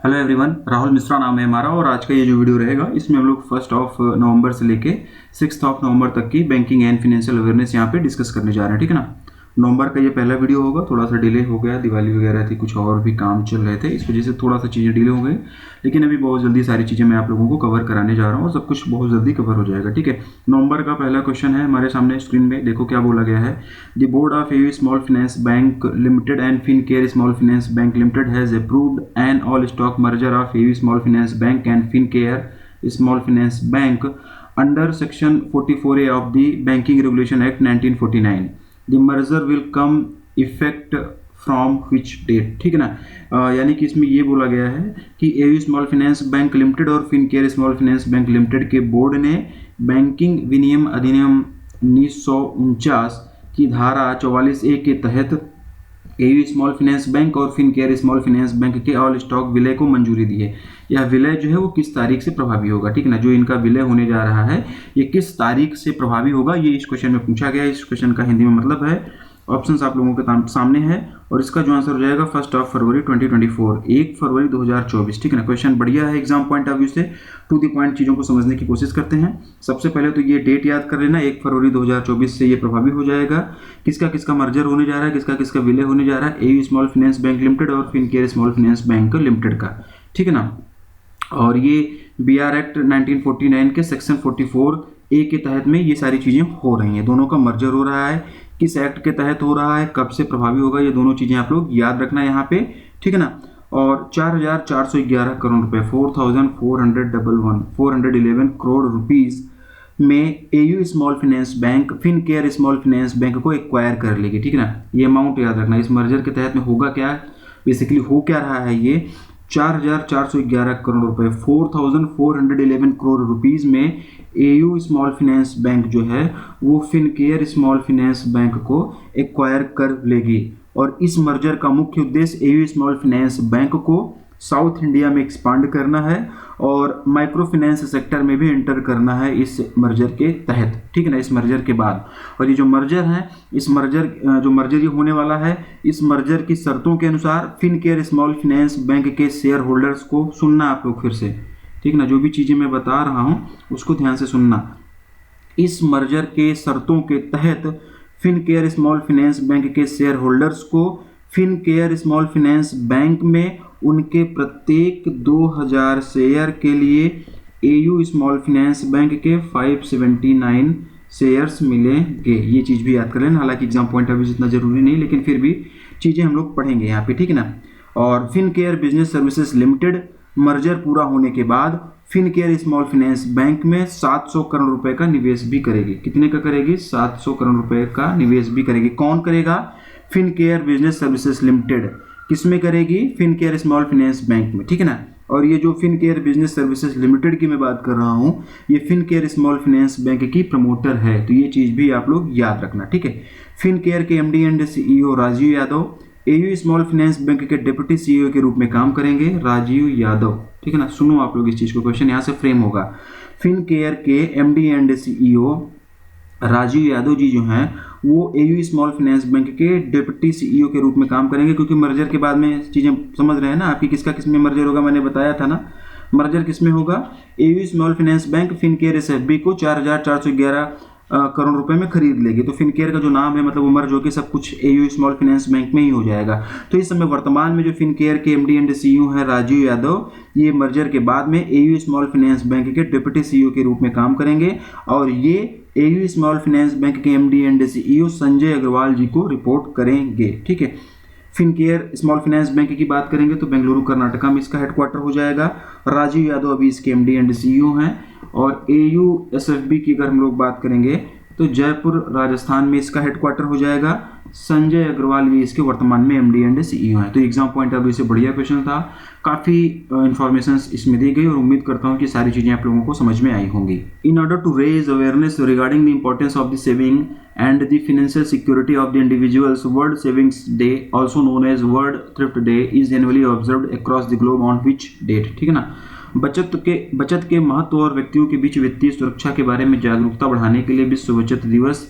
Hello everyone, Rahul Mishra नाम है हमारा और आज का ये जो वीडियो रहेगा इसमें हम लोग 1 नवंबर से लेके 6 नवंबर तक की बैंकिंग एंड फाइनेंशियल अवेयरनेस यहाँ पे डिस्कस करने जा रहे हैं। ठीक है ना। नवंबर का ये पहला वीडियो होगा, थोड़ा सा डिले हो गया, दिवाली वगैरह थी, कुछ और भी काम चल रहे थे, इस वजह से थोड़ा सा चीज़ें डिले हो गई, लेकिन अभी बहुत जल्दी सारी चीज़ें मैं आप लोगों को कवर कराने जा रहा हूँ और सब कुछ बहुत जल्दी कवर हो जाएगा। ठीक है। नवंबर का पहला क्वेश्चन है हमारे सामने स्क्रीन में, देखो क्या बोला गया है। The board of AU small finance bank limited and Fincare small finance bank limited has approved an all stock merger of AU small finance bank and Fincare small finance bank under section 44A of the banking regulation act 1949। The merger will come effect from which date. ठीक है ना। यानी कि इसमें ये बोला गया है कि AU small finance bank limited और Fincare small finance bank limited के बोर्ड ने बैंकिंग विनियम अधिनियम 1949 की धारा 44A के तहत एयू स्मॉल फाइनेंस बैंक और फिनकेयर स्मॉल फाइनेंस बैंक के ऑल स्टॉक विलय को मंजूरी दी है। यह विलय जो है वो किस तारीख से प्रभावी होगा। ठीक है ना। जो इनका विलय होने जा रहा है ये किस तारीख से प्रभावी होगा, ये इस क्वेश्चन में पूछा गया है। इस क्वेश्चन का हिंदी में मतलब है, ऑप्शंस आप लोगों के सामने है और इसका जो आंसर हो जाएगा 1 फरवरी 2024, 1 फरवरी 2024। ठीक है ना। क्वेश्चन बढ़िया है एग्जाम पॉइंट ऑफ व्यू से, टू द पॉइंट चीज़ों को समझने की कोशिश करते हैं। सबसे पहले तो ये डेट याद कर लेना, 1 फरवरी 2024 से ये प्रभावी हो जाएगा। किसका किसका मर्जर होने जा रहा है, किसका किसका विलय होने जा रहा है, AU small finance bank limited और Fincare small finance bank limited का। ठीक है ना। और ये BR एक्ट 1949 के सेक्शन 44A के तहत में ये सारी चीज़ें हो रही हैं। दोनों का मर्जर हो रहा है, किस एक्ट के तहत हो रहा है, कब से प्रभावी होगा, ये दोनों चीज़ें आप लोग याद रखना यहाँ पे। ठीक है ना। और 4,411 करोड़ रुपए 4,411 करोड़ रुपीज़ में AU small finance bank Fincare small finance bank को एक्वायर कर लेगी। ठीक है ना। ये अमाउंट याद रखना। इस मर्जर के तहत में होगा क्या, बेसिकली हो क्या रहा है, ये 4,411 करोड़ रुपए 4,411 करोड़ रुपीज़ में एयू स्मॉल फाइनेंस बैंक जो है वो फिनकेयर स्मॉल फाइनेंस बैंक को एक्वायर कर लेगी। और इस मर्जर का मुख्य उद्देश्य एयू स्मॉल फाइनेंस बैंक को साउथ इंडिया में एक्सपांड करना है और माइक्रो फाइनेंस सेक्टर में भी एंटर करना है इस मर्जर के तहत। ठीक है ना। इस मर्जर के बाद, और ये जो मर्जर है, इस मर्जर ये होने वाला है, इस मर्जर की शर्तों के अनुसार फिनकेयर स्मॉल फाइनेंस बैंक के शेयर होल्डर्स को सुनना आप लोग फिर से। ठीक ना। जो भी चीज़ें मैं बता रहा हूँ उसको ध्यान से सुनना। इस मर्जर के शर्तों के तहत फिनकेयर स्मॉल फाइनेंस बैंक के शेयर होल्डर्स को फिनकेयर स्मॉल फाइनेंस बैंक में उनके प्रत्येक 2,000 शेयर के लिए एयू स्मॉल फाइनेंस बैंक के 579 शेयर्स मिलेंगे। ये चीज़ भी याद कर लेना। हालांकि एग्जाम पॉइंट ऑफ व्यू से इतना जरूरी नहीं, लेकिन फिर भी चीज़ें हम लोग पढ़ेंगे यहाँ पे। ठीक है ना। और Fincare business services limited merger पूरा होने के बाद फिनकेयर स्मॉल फाइनेंस बैंक में 700 करोड़ रुपए का निवेश भी करेगी। कितने का करेगी? 700 करोड़ रुपए का निवेश भी करेगी। कौन करेगा? Fincare business services limited. किसमें करेगी? फिनकेयर स्मॉल फाइनेंस बैंक में। ठीक है ना। और ये जो फिनकेयर बिजनेस सर्विसेज लिमिटेड की मैं बात कर रहा हूँ, ये फिनकेयर स्मॉल फाइनेंस बैंक की प्रमोटर है, तो ये चीज़ भी आप लोग याद रखना। ठीक है। फिनकेयर के MD and CEO Rajiv Yadav AU small finance bank के डिप्टी CEO के रूप में काम करेंगे, राजीव यादव। ठीक है ना। सुनो आप लोग इस चीज़ को, क्वेश्चन यहाँ से फ्रेम होगा। फिनकेयर के MD and CEO Rajiv Yadav ji जो हैं वो एयू स्मॉल फाइनेंस बैंक के डिप्टी CEO के रूप में काम करेंगे, क्योंकि मर्जर के बाद में चीज़ें समझ रहे हैं ना आपकी, किसका किस में मर्जर होगा, मैंने बताया था ना। मर्जर किस में होगा? AU small finance bank Fincare SFB को 4,411 करोड़ रुपए में खरीद लेगी। तो फिनकेयर का जो नाम है मतलब वो मर्ज होकर सब कुछ एयू स्मॉल फाइनेंस बैंक में ही हो जाएगा। तो इस समय वर्तमान में जो फिनकेयर के MD एंड CEO है राजीव यादव, ये मर्जर के बाद में एयू स्मॉल फाइनेंस बैंक के डिप्टी CEO के रूप में काम करेंगे और ये एयू स्मॉल फाइनेंस बैंक के MD and CEO Sanjay Agarwal ji को रिपोर्ट करेंगे। ठीक है। फिनकेयर स्मॉल फाइनेंस बैंक की बात करेंगे तो बेंगलुरु कर्नाटका में इसका हेडक्वार्टर हो जाएगा। राजीव यादव अभी इसके MD एंड CEO हैं। और एयू SFB की अगर हम लोग बात करेंगे तो जयपुर राजस्थान में इसका हेडक्वार्टर हो जाएगा। संजय अग्रवाल ये इसके वर्तमान में MD एंड CEO हैं। तो एग्जाम पॉइंट ऑफ व्यू से बढ़िया क्वेश्चन था, काफ़ी इन्फॉर्मेशन इसमें दी गई और उम्मीद करता हूँ कि सारी चीज़ें आप लोगों को समझ में आई होंगी। In order to raise awareness regarding the importance of the saving and the financial security of the individuals, world savings day also known as world thrift day is annually observed across the globe on which date. ठीक है ना। बचत के महत्व और व्यक्तियों के बीच वित्तीय सुरक्षा के बारे में जागरूकता बढ़ाने के लिए विश्व बचत दिवस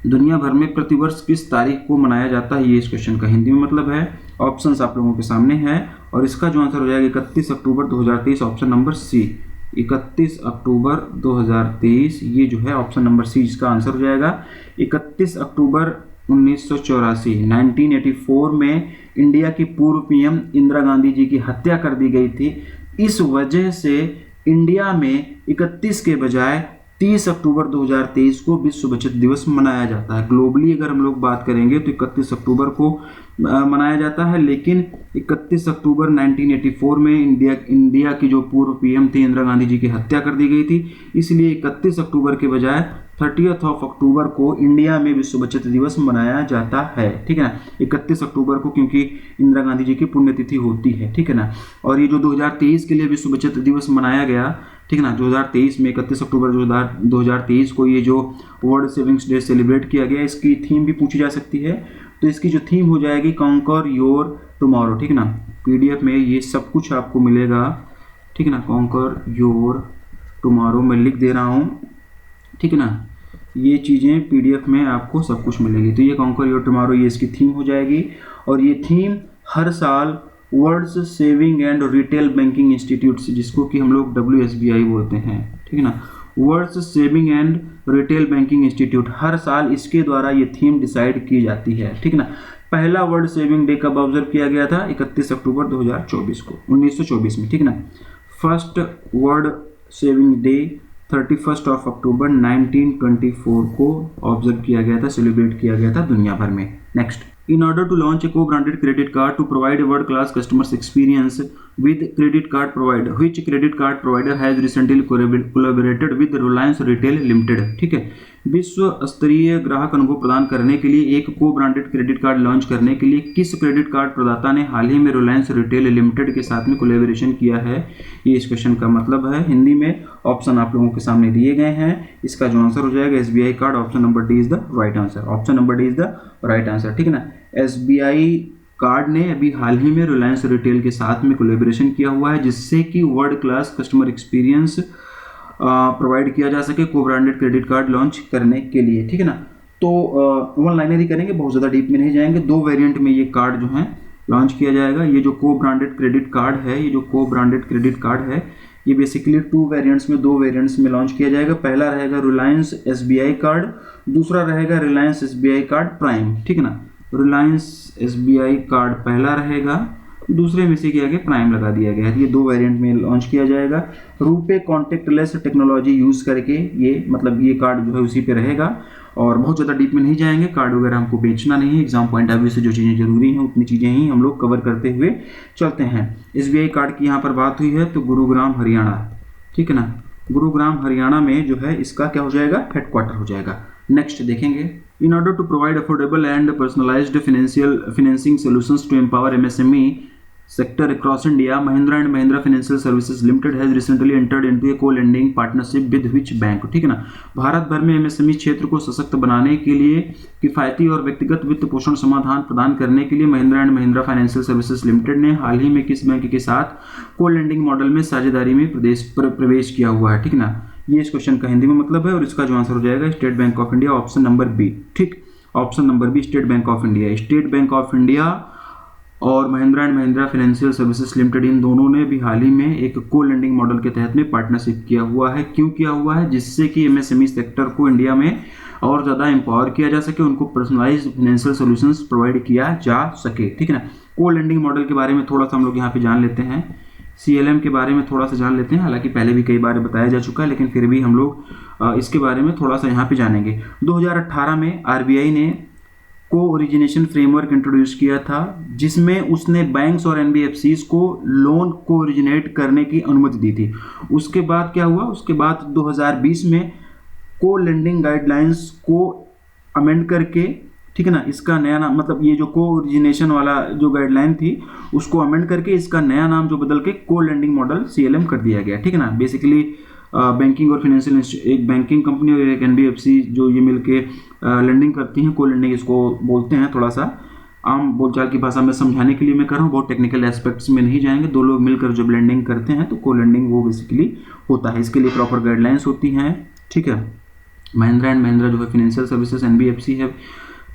दुनिया भर में प्रतिवर्ष किस तारीख को मनाया जाता है, ये इस क्वेश्चन का हिंदी में मतलब है। ऑप्शंस आप लोगों के सामने है और इसका जो आंसर हो जाएगा 31 अक्टूबर 2023, ऑप्शन नंबर सी। 31 अक्टूबर 2023 ये जो है ऑप्शन नंबर सी इसका आंसर हो जाएगा। 31 अक्टूबर 1984 में इंडिया की पूर्व पीएम इंदिरा गांधी जी की हत्या कर दी गई थी। इस वजह से इंडिया में 31 के बजाय 30 अक्टूबर 2023 को विश्व बचत दिवस मनाया जाता है। ग्लोबली अगर हम लोग बात करेंगे तो 31 अक्टूबर को मनाया जाता है, लेकिन 31 अक्टूबर 1984 में इंडिया की जो पूर्व पीएम थी इंदिरा गांधी जी की हत्या कर दी गई थी, इसलिए 31 अक्टूबर के बजाय 30th ऑफ अक्टूबर को इंडिया में विश्व बचत दिवस मनाया जाता है। ठीक है ना, 31 अक्टूबर को, क्योंकि इंदिरा गांधी जी की पुण्यतिथि होती है। ठीक है ना, और ये जो 2023 के लिए विश्व बचत दिवस मनाया गया, ठीक है ना, 2023 में 31 अक्टूबर 2023 को ये जो वर्ल्ड सेविंग्स डे सेलिब्रेट किया गया, इसकी थीम भी पूछी जा सकती है। तो इसकी जो थीम हो जाएगी कॉन्कर योर टुमारो। ठीक है ना, पीडीएफ में ये सब कुछ आपको मिलेगा। ठीक है ना, कॉन्कर योर टुमारो मैं लिख दे रहा हूँ। ठीक है ना, ये चीज़ें पीडीएफ में आपको सब कुछ मिलेगी। तो ये कॉन्कर योर टुमारो ये इसकी थीम हो जाएगी, और ये थीम हर साल world's saving and retail banking institutes, जिसको कि हम लोग WSBI बोलते हैं, ठीक है ना, worlds saving and retail banking institute, हर साल इसके द्वारा ये थीम डिसाइड की जाती है। ठीक है ना, पहला वर्ल्ड सेविंग डे कब ऑब्जर्व किया गया था? 31 अक्टूबर 2024 को, 1924 में। ठीक है ना, first world saving day 31 of October 1924 को ऑब्जर्व किया गया था, सेलिब्रेट किया गया था दुनिया भर में। Next, in order to launch a co-branded credit card to provide a world-class customers experience with credit card provider, which credit card provider has recently collaborated with Reliance Retail Limited? ठीक है, विश्व स्तरीय ग्राहक अनुभव प्रदान करने के लिए एक को ब्रांडेड क्रेडिट कार्ड लॉन्च करने के लिए किस क्रेडिट कार्ड प्रदाता ने हाल ही में रिलायंस रिटेल लिमिटेड के साथ में कोलैबोरेशन किया है? ये इस क्वेश्चन का मतलब है। हिंदी में ऑप्शन आप लोगों के सामने दिए गए हैं। इसका जो आंसर हो जाएगा SBI card, option number D is the right answer. Option number D is the right answer. ठीक है ना, SBI कार्ड ने अभी हाल ही में रिलायंस रिटेल के साथ में कोलैबोरेशन किया हुआ है, जिससे कि world class customer experience provide किया जा सके को ब्रांडेड क्रेडिट कार्ड लॉन्च करने के लिए। ठीक है ना, तो वन लाइनर ही करेंगे, बहुत ज़्यादा डीप में नहीं जाएंगे। दो वेरिएंट में ये कार्ड जो है लॉन्च किया जाएगा। ये जो को ब्रांडेड क्रेडिट कार्ड है, ये जो को ब्रांडेड क्रेडिट कार्ड है, ये बेसिकली दो वेरिएंट्स में लॉन्च किया जाएगा। पहला रहेगा रिलायंस SBI कार्ड, दूसरा रहेगा रिलायंस SBI कार्ड प्राइम। ठीक है ना, रिलायंस SBI कार्ड पहला रहेगा, दूसरे में से क्या गया प्राइम लगा दिया गया है। ये दो वेरिएंट में लॉन्च किया जाएगा। रुपे कॉन्टेक्टलेस टेक्नोलॉजी यूज़ करके ये मतलब ये कार्ड जो है उसी पे रहेगा, और बहुत ज़्यादा डीप में नहीं जाएंगे। कार्ड वगैरह हमको बेचना नहीं है, एग्जाम पॉइंट ऑफ व्यू से जो चीज़ें जरूरी हैं उतनी चीज़ें ही हम लोग कवर करते हुए चलते हैं। SBI कार्ड की यहाँ पर बात हुई है तो गुरुग्राम हरियाणा, ठीक है ना, गुरुग्राम हरियाणा में जो है इसका क्या हो जाएगा, हेडक्वार्टर हो जाएगा। नेक्स्ट देखेंगे, in order to provide affordable and personalized financing solutions to empower MSME sector across India, Mahindra and Mahindra Financial Services Limited has recently entered into a co-lending partnership with which bank? ठीक है ना, भारत भर में MSME क्षेत्र को सशक्त बनाने के लिए किफ़ायती और व्यक्तिगत वित्त पोषण समाधान प्रदान करने के लिए Mahindra and Mahindra financial services limited ने हाल ही में किस बैंक के साथ को-लेंडिंग मॉडल में साझेदारी में प्रवेश किया हुआ है? ठीक है ना, ये इस क्वेश्चन का हिंदी में मतलब है, और इसका जो आंसर हो जाएगा state bank of India, option number B. ठीक, option number B state bank of India. State bank of India और Mahindra and Mahindra financial services limited, इन दोनों ने भी हाल ही में एक को लेंडिंग मॉडल के तहत में पार्टनरशिप किया हुआ है। क्यों किया हुआ है? जिससे कि MSME सेक्टर को इंडिया में और ज़्यादा एम्पावर किया जा सके, उनको पर्सनलाइज्ड फाइनेंशियल सॉल्यूशंस प्रोवाइड किया जा सके। ठीक है ना, को लेंडिंग मॉडल के बारे में थोड़ा सा हम लोग यहाँ पे जान लेते हैं। CLM के बारे में थोड़ा सा जान लेते हैं, हालांकि पहले भी कई बार बताया जा चुका है, लेकिन फिर भी हम लोग इसके बारे में थोड़ा सा यहाँ पे जानेंगे। 2018 में RBI ने को ओरिजिनेशन फ्रेमवर्क इंट्रोड्यूस किया था, जिसमें उसने बैंक्स और NBFCs को लोन को ओरिजिनेट करने की अनुमति दी थी। उसके बाद क्या हुआ? उसके बाद 2020 में को लेंडिंग गाइडलाइंस को अमेंड करके, ठीक है ना, इसका नया नाम, मतलब ये जो को ओरिजिनेशन वाला जो गाइडलाइन थी उसको अमेंड करके इसका नया नाम जो बदल के को लेंडिंग मॉडल CLM कर दिया गया। ठीक है ना, बेसिकली बैंकिंग और फाइनेंशियल, एक बैंकिंग कंपनी और एक NBFC जो ये मिलके लेंडिंग करती हैं, को लेंडिंग इसको बोलते हैं। थोड़ा सा आम बोलचाल की भाषा में समझाने के लिए मैं कर रहा हूँ, बहुत टेक्निकल एस्पेक्ट्स में नहीं जाएंगे। दो लोग मिलकर जब लेंडिंग करते हैं तो को लेंडिंग वो बेसिकली होता है। इसके लिए प्रॉपर गाइडलाइंस होती हैं। ठीक है, महिंद्रा एंड महिंद्रा जो है फाइनेंशियल सर्विसेज NBFC है,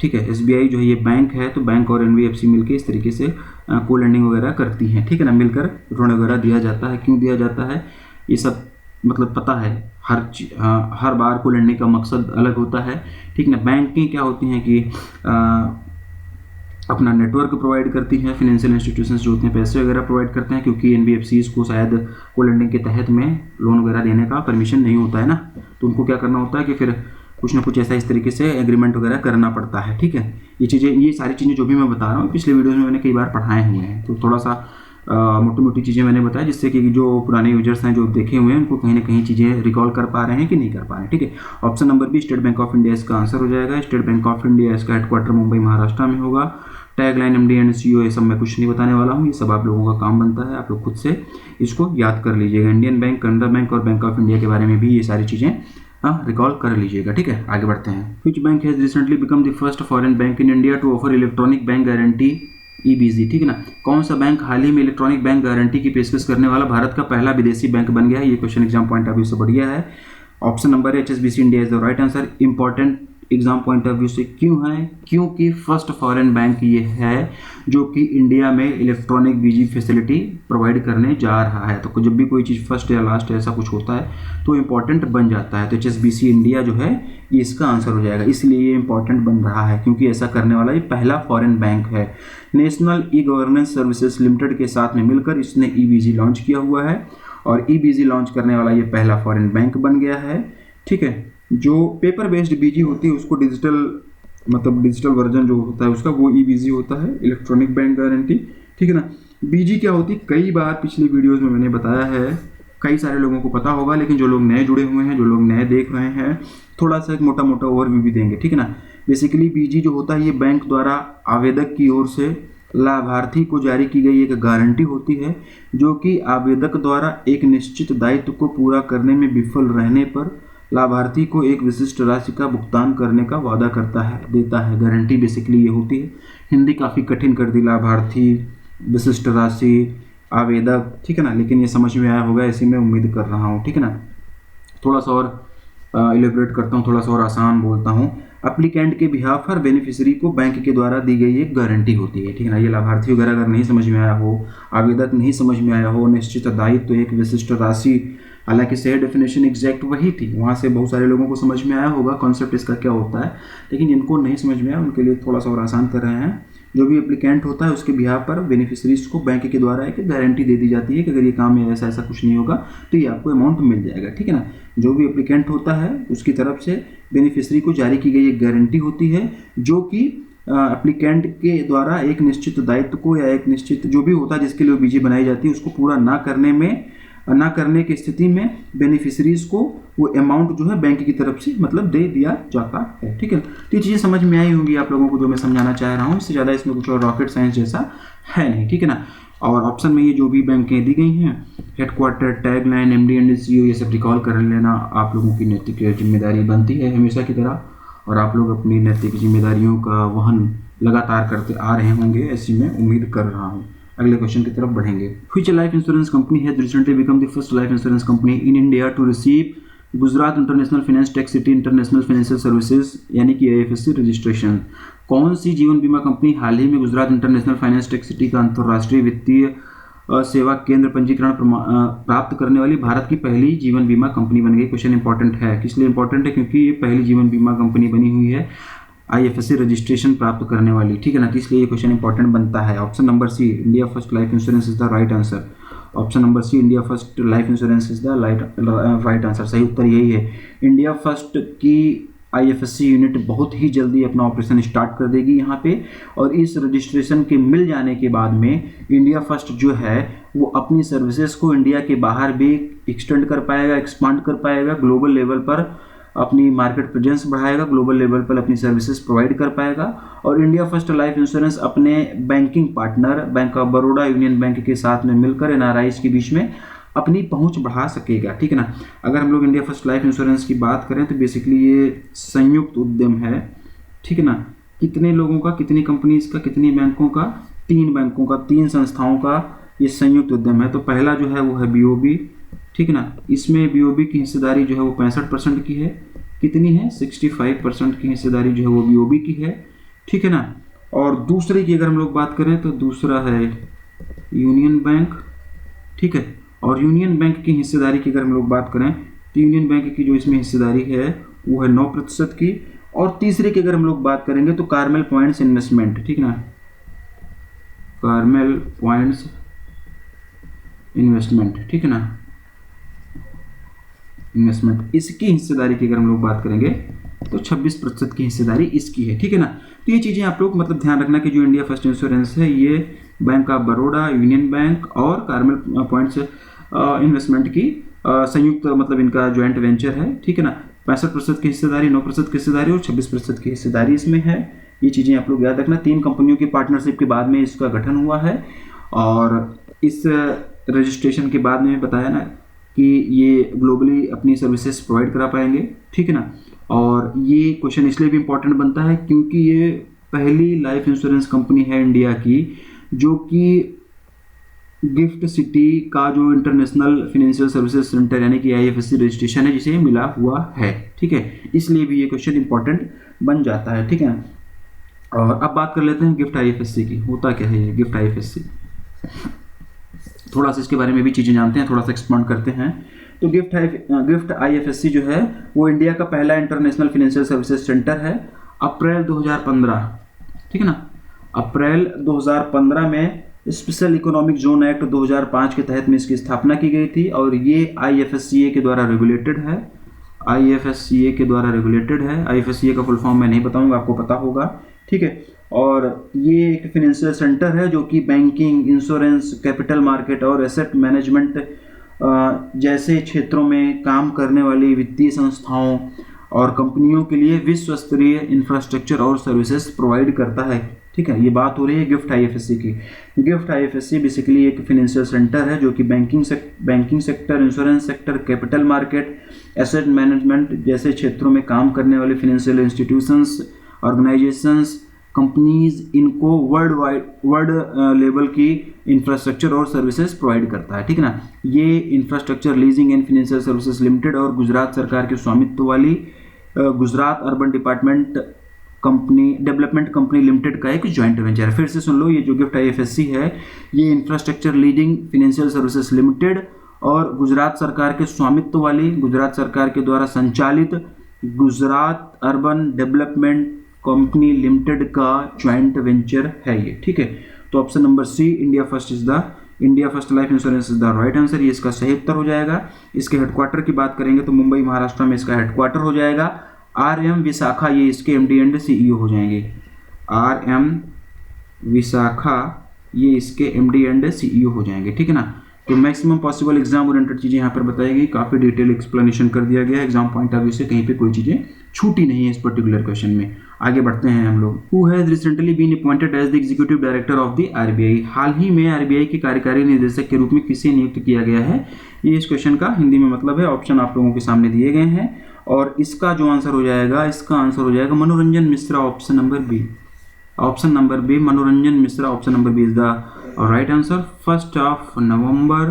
ठीक है। SBI जो है ये बैंक है, तो बैंक और NBFC मिलकर इस तरीके से को लेंडिंग वगैरह करती हैं, ठीक है ना, मिलकर ऋण वगैरह दिया जाता है। क्यों दिया जाता है ये सब मतलब पता है, हर बार को लेंडिंग का मकसद अलग होता है, ठीक ना। बैंकें क्या होती हैं कि अपना नेटवर्क प्रोवाइड करती हैं, फाइनेंशियल इंस्टीट्यूशंस जो होते हैं पैसे वगैरह प्रोवाइड करते हैं, क्योंकि NBFCs को शायद को लेंडिंग के तहत में लोन वगैरह देने का परमिशन नहीं होता है ना, तो उनको क्या करना होता है कि फिर कुछ ना कुछ ऐसा इस तरीके से एग्रीमेंट वगैरह करना पड़ता है, ठीक है। ये सारी चीज़ें जो भी मैं बता रहा हूँ पिछले वीडियोज़ में मैंने कई बार पढ़ाए हुए हैं, तो थोड़ा सा मोटी मोटी चीज़ें मैंने बताया, जिससे कि जो पुराने यूजर्स हैं जो देखे हुए हैं उनको कहीं ना कहीं चीज़ें रिकॉल कर पा रहे हैं कि नहीं कर पा रहे हैं, ठीक है। Option number B state bank of India इसका आंसर हो जाएगा। स्टेट बैंक ऑफ इंडिया इसका हेडक्वार्टर मुंबई महाराष्ट्र में होगा। टैगलाइन MD एंड CEO ये सब मैं कुछ नहीं बताने वाला हूँ, ये सब आप लोगों का काम बनता है, आप लोग खुद से इसको याद कर लीजिएगा। इंडियन बैंक, कनाडा बैंक और बैंक ऑफ इंडिया के बारे में भी ये सारी चीज़ें रिकॉल कर लीजिएगा, ठीक है। आगे बढ़ते हैं। Which bank has recently become the first foreign bank in India to offer electronic bank guarantee EBG, ठीक है ना। कौन सा बैंक हाल ही में इलेक्ट्रॉनिक बैंक गारंटी की पेशकश करने वाला भारत का पहला विदेशी बैंक बन गया है? ये question exam point of view से बढ़िया है। Option number HSBC India is the right answer. Important exam point of view से क्यों है? क्योंकि फर्स्ट फॉरेन बैंक ये है जो कि इंडिया में इलेक्ट्रॉनिक BG फैसिलिटी प्रोवाइड करने जा रहा है। तो जब भी कोई चीज़ फर्स्ट या लास्ट ऐसा कुछ होता है तो इम्पॉर्टेंट बन जाता है, तो HSBC इंडिया जो है ये इसका आंसर हो जाएगा। इसलिए ये इम्पॉर्टेंट बन रहा है क्योंकि ऐसा करने वाला ये पहला फॉरेन बैंक है। नेशनल ई-गवर्नेंस सर्विसेज लिमिटेड के साथ में मिलकर इसने EBG लॉन्च किया हुआ है और EBG लॉन्च करने वाला ये पहला फॉरेन बैंक बन गया है, ठीक है। जो पेपर बेस्ड BG होती है उसको डिजिटल वर्जन जो होता है उसका वो EBG होता है, इलेक्ट्रॉनिक बैंक गारंटी, ठीक है ना। BG क्या होती है कई बार पिछले वीडियोस में मैंने बताया है, कई सारे लोगों को पता होगा, लेकिन जो लोग नए जुड़े हुए हैं, जो लोग नए देख रहे हैं, थोड़ा सा एक मोटा मोटा ओवरव्यू भी देंगे, ठीक है ना। बेसिकली BG जो होता है ये बैंक द्वारा आवेदक की ओर से लाभार्थी को जारी की गई एक गारंटी होती है, जो कि आवेदक द्वारा एक निश्चित दायित्व को पूरा करने में विफल रहने पर लाभार्थी को एक विशिष्ट राशि का भुगतान करने का वादा देता है। गारंटी बेसिकली ये होती है। हिंदी काफ़ी कठिन कर दी, लाभार्थी, विशिष्ट राशि, आवेदक, ठीक है ना, लेकिन ये समझ में आया होगा ऐसी मैं उम्मीद कर रहा हूँ, ठीक है ना। थोड़ा सा और इलेबोरेट करता हूँ, थोड़ा सा और आसान बोलता हूँ। एप्लीकेंट के बिहाफ पर बेनिफिशियरी को बैंक के द्वारा दी गई एक गारंटी होती है, ठीक है ना। ये लाभार्थी वगैरह अगर नहीं समझ में आया हो, आवेदक नहीं समझ में आया हो, निश्चित दायित्व तो एक विशिष्ट राशि, हालांकि सही डेफिनेशन एग्जैक्ट वही थी, वहाँ से बहुत सारे लोगों को समझ में आया होगा कॉन्सेप्ट इसका क्या होता है, लेकिन जिनको नहीं समझ में आया उनके लिए थोड़ा सा और आसान कर रहे हैं। जो भी एप्लीकेंट होता है उसके बिहाफ पर बेनिफिशरीज को बैंक के द्वारा एक गारंटी दे दी जाती है कि अगर ये काम में ऐसा कुछ नहीं होगा तो ये आपको अमाउंट मिल जाएगा, ठीक है ना। जो भी एप्लीकेंट होता है उसकी तरफ से बेनिफिशरी को जारी की गई एक गारंटी होती है, जो कि एप्लीकेंट के द्वारा एक निश्चित दायित्व को या एक निश्चित जो भी होता है जिसके लिए BG बनाई जाती है उसको पूरा ना करने की स्थिति में बेनिफिशरीज को वो अमाउंट जो है बैंक की तरफ से मतलब दे दिया जाता है, ठीक है। तो ये चीज़ें समझ में आई होंगी आप लोगों को जो मैं समझाना चाह रहा हूँ, इससे ज़्यादा इसमें कुछ और रॉकेट साइंस जैसा है नहीं, ठीक है ना। और ऑप्शन में ये जो भी बैंकें दी गई हैं, headquarter, tagline, MD and CEO, ये सब रिकॉल कर लेना आप लोगों की नैतिक जिम्मेदारी बनती है हमेशा की तरह, और आप लोग अपनी नैतिक जिम्मेदारियों का वहन लगातार करते आ रहे होंगे, ऐसी मैं उम्मीद कर रहा हूँ। अगले क्वेश्चन की तरफ बढ़ेंगे। Which life insurance company has recently become the first life insurance company in India to receive Gujarat international finance tech city international financial services यानी कि IFSC रजिस्ट्रेशन? कौन सी जीवन बीमा कंपनी हाल ही में Gujarat international finance tech city का अंतर्राष्ट्रीय वित्तीय सेवा केंद्र पंजीकरण प्राप्त करने वाली भारत की पहली जीवन बीमा कंपनी बन गई? क्वेश्चन इंपॉर्टेंट है, किस लिए इंपॉर्टेंट है? क्योंकि ये पहली जीवन बीमा कंपनी बनी हुई है IFSC रजिस्ट्रेशन प्राप्त करने वाली, ठीक है ना, तो इसलिए ये क्वेश्चन इंपॉर्टेंट बनता है। Option number C India first life insurance is the right answer. Option number C India first life insurance is the right answer. सही उत्तर यही है। इंडिया फर्स्ट की IFSC यूनिट बहुत ही जल्दी अपना ऑपरेशन स्टार्ट कर देगी यहाँ पे, और इस रजिस्ट्रेशन के मिल जाने के बाद में इंडिया फर्स्ट जो है वो अपनी सर्विसेज को इंडिया के बाहर भी एक्सटेंड कर पाएगा, एक्सपांड कर पाएगा, ग्लोबल लेवल पर अपनी मार्केट प्रेजेंस बढ़ाएगा, ग्लोबल लेवल पर अपनी सर्विसेज प्रोवाइड कर पाएगा। और इंडिया फर्स्ट लाइफ इंश्योरेंस अपने banking partner bank of Baroda, union bank के साथ में मिलकर NRIs के बीच में अपनी पहुंच बढ़ा सकेगा, ठीक है ना। अगर हम लोग इंडिया फर्स्ट लाइफ इंश्योरेंस की बात करें तो बेसिकली ये संयुक्त उद्यम है, ठीक है ना। कितने लोगों का, कितनी कंपनीज का, कितनी बैंकों का? 3 बैंकों का, 3 संस्थाओं का ये संयुक्त उद्यम है। तो पहला जो है वो है BOB, ठीक है ना। इसमें BOB की हिस्सेदारी जो है वो 65% की है। कितनी है? 65% की हिस्सेदारी जो है वो BOB की है। ठीक है ना। और दूसरे की अगर हम लोग बात करें तो दूसरा है यूनियन बैंक, ठीक है। और यूनियन बैंक की हिस्सेदारी की अगर हम लोग बात करें तो यूनियन बैंक की जो इसमें हिस्सेदारी है वो है 9% की। और तीसरे की अगर हम लोग बात करेंगे तो कार्मेल पॉइंट्स इन्वेस्टमेंट, ठीक है ना, कार्मेल पॉइंट्स इन्वेस्टमेंट, ठीक है ना, इन्वेस्टमेंट, इसकी हिस्सेदारी की अगर हम लोग बात करेंगे तो 26% की हिस्सेदारी इसकी है, ठीक है ना। तो ये चीज़ें आप लोग मतलब ध्यान रखना कि जो इंडिया फर्स्ट इंश्योरेंस है ये bank of Baroda, union bank और कार्मेल पॉइंट्स इन्वेस्टमेंट की संयुक्त मतलब इनका ज्वाइंट वेंचर है, ठीक है ना। 65% की हिस्सेदारी, 9% की हिस्सेदारी और 26% की हिस्सेदारी इसमें है। ये चीज़ें आप लोग याद रखना। 3 कंपनियों की पार्टनरशिप के बाद में इसका गठन हुआ है और इस रजिस्ट्रेशन के बाद में बताया ना कि ये ग्लोबली अपनी सर्विसेज प्रोवाइड करा पाएंगे, ठीक है ना। और ये क्वेश्चन इसलिए भी इम्पोर्टेंट बनता है क्योंकि ये पहली लाइफ इंश्योरेंस कंपनी है इंडिया की जो कि गिफ्ट सिटी का जो इंटरनेशनल फाइनेंशियल सर्विसेज सेंटर यानी कि IFSC रजिस्ट्रेशन है जिसे मिला हुआ है, ठीक है। इसलिए भी ये क्वेश्चन इंपॉर्टेंट बन जाता है, ठीक है। और अब बात कर लेते हैं गिफ्ट IFSC की। होता क्या है ये गिफ्ट IFSC, थोड़ा सा इसके बारे में भी चीज़ें जानते हैं, थोड़ा सा एक्सपांड करते हैं। तो गिफ्ट IFSC जो है वो इंडिया का पहला इंटरनेशनल फाइनेंशियल सर्विसेज सेंटर है। अप्रैल 2015, ठीक है ना, अप्रैल 2015 में स्पेशल इकोनॉमिक जोन एक्ट 2005 के तहत में इसकी स्थापना की गई थी और ये IFSCA के द्वारा रेगुलेटेड है। IFSCA के द्वारा रेगुलेटेड है। IFSCA का फुल फॉर्म मैं नहीं बताऊंगा, आपको पता होगा, ठीक है। और ये एक फाइनेंशियल सेंटर है जो कि बैंकिंग, इंश्योरेंस, कैपिटल मार्केट और एसेट मैनेजमेंट जैसे क्षेत्रों में काम करने वाली वित्तीय संस्थाओं और कंपनियों के लिए विश्व स्तरीय इंफ्रास्ट्रक्चर और सर्विसेज प्रोवाइड करता है, ठीक है। ये बात हो रही है गिफ्ट IFSC की। गिफ्ट IFSC बेसिकली एक फाइनेंशियल सेंटर है जो कि banking sector, insurance sector, capital market, asset management जैसे क्षेत्रों में काम करने वाले फाइनेंशियल इंस्टीट्यूशंस, ऑर्गेनाइजेशंस, कंपनीज, इनको वर्ल्ड लेवल की इंफ्रास्ट्रक्चर और सर्विसेज प्रोवाइड करता है, ठीक है ना। ये infrastructure leasing and financial services limited और गुजरात सरकार के स्वामित्व वाली Gujarat urban development company limited का एक ज्वाइंट वेंचर है। फिर से सुन लो, ये जो गिफ्ट IFSC है ये infrastructure leading financial services limited और गुजरात सरकार के स्वामित्व वाली, गुजरात सरकार के द्वारा संचालित Gujarat urban development company limited का ज्वाइंट वेंचर है ये, ठीक है। तो option number C, India first life insurance is the right answer, ये इसका सही उत्तर हो जाएगा। इसके हेडक्वार्टर की बात करेंगे तो मुंबई महाराष्ट्र में इसका हेडक्वार्टर हो जाएगा। RM विशाखा ये इसके MD एंड CEO हो जाएंगे। RM विशाखा ये इसके MD एंड CEO हो जाएंगे, ठीक है ना। तो मैक्सिमम पॉसिबल एग्जाम ओरिएंटेड चीज़ें यहाँ पर बताई गई, काफ़ी डिटेल एक्सप्लेनेशन कर दिया गया एग्जाम पॉइंट ऑफ व्यू से, कहीं पे कोई चीज़ें छूटी नहीं है इस पर्टिकुलर क्वेश्चन में। आगे बढ़ते हैं हम लोग। Who has recently been appointed as the executive director of the RBI, हाल ही में RBI के कार्यकारी निदेशक के रूप में किसे नियुक्त किया गया है, ये इस क्वेश्चन का हिंदी में मतलब है। ऑप्शन आप लोगों के सामने दिए गए हैं और इसका जो आंसर हो जाएगा, इसका आंसर हो जाएगा Manoranjan Mishra, option number B. Option number B Manoranjan Mishra, option number B is the right answer. 1 नवंबर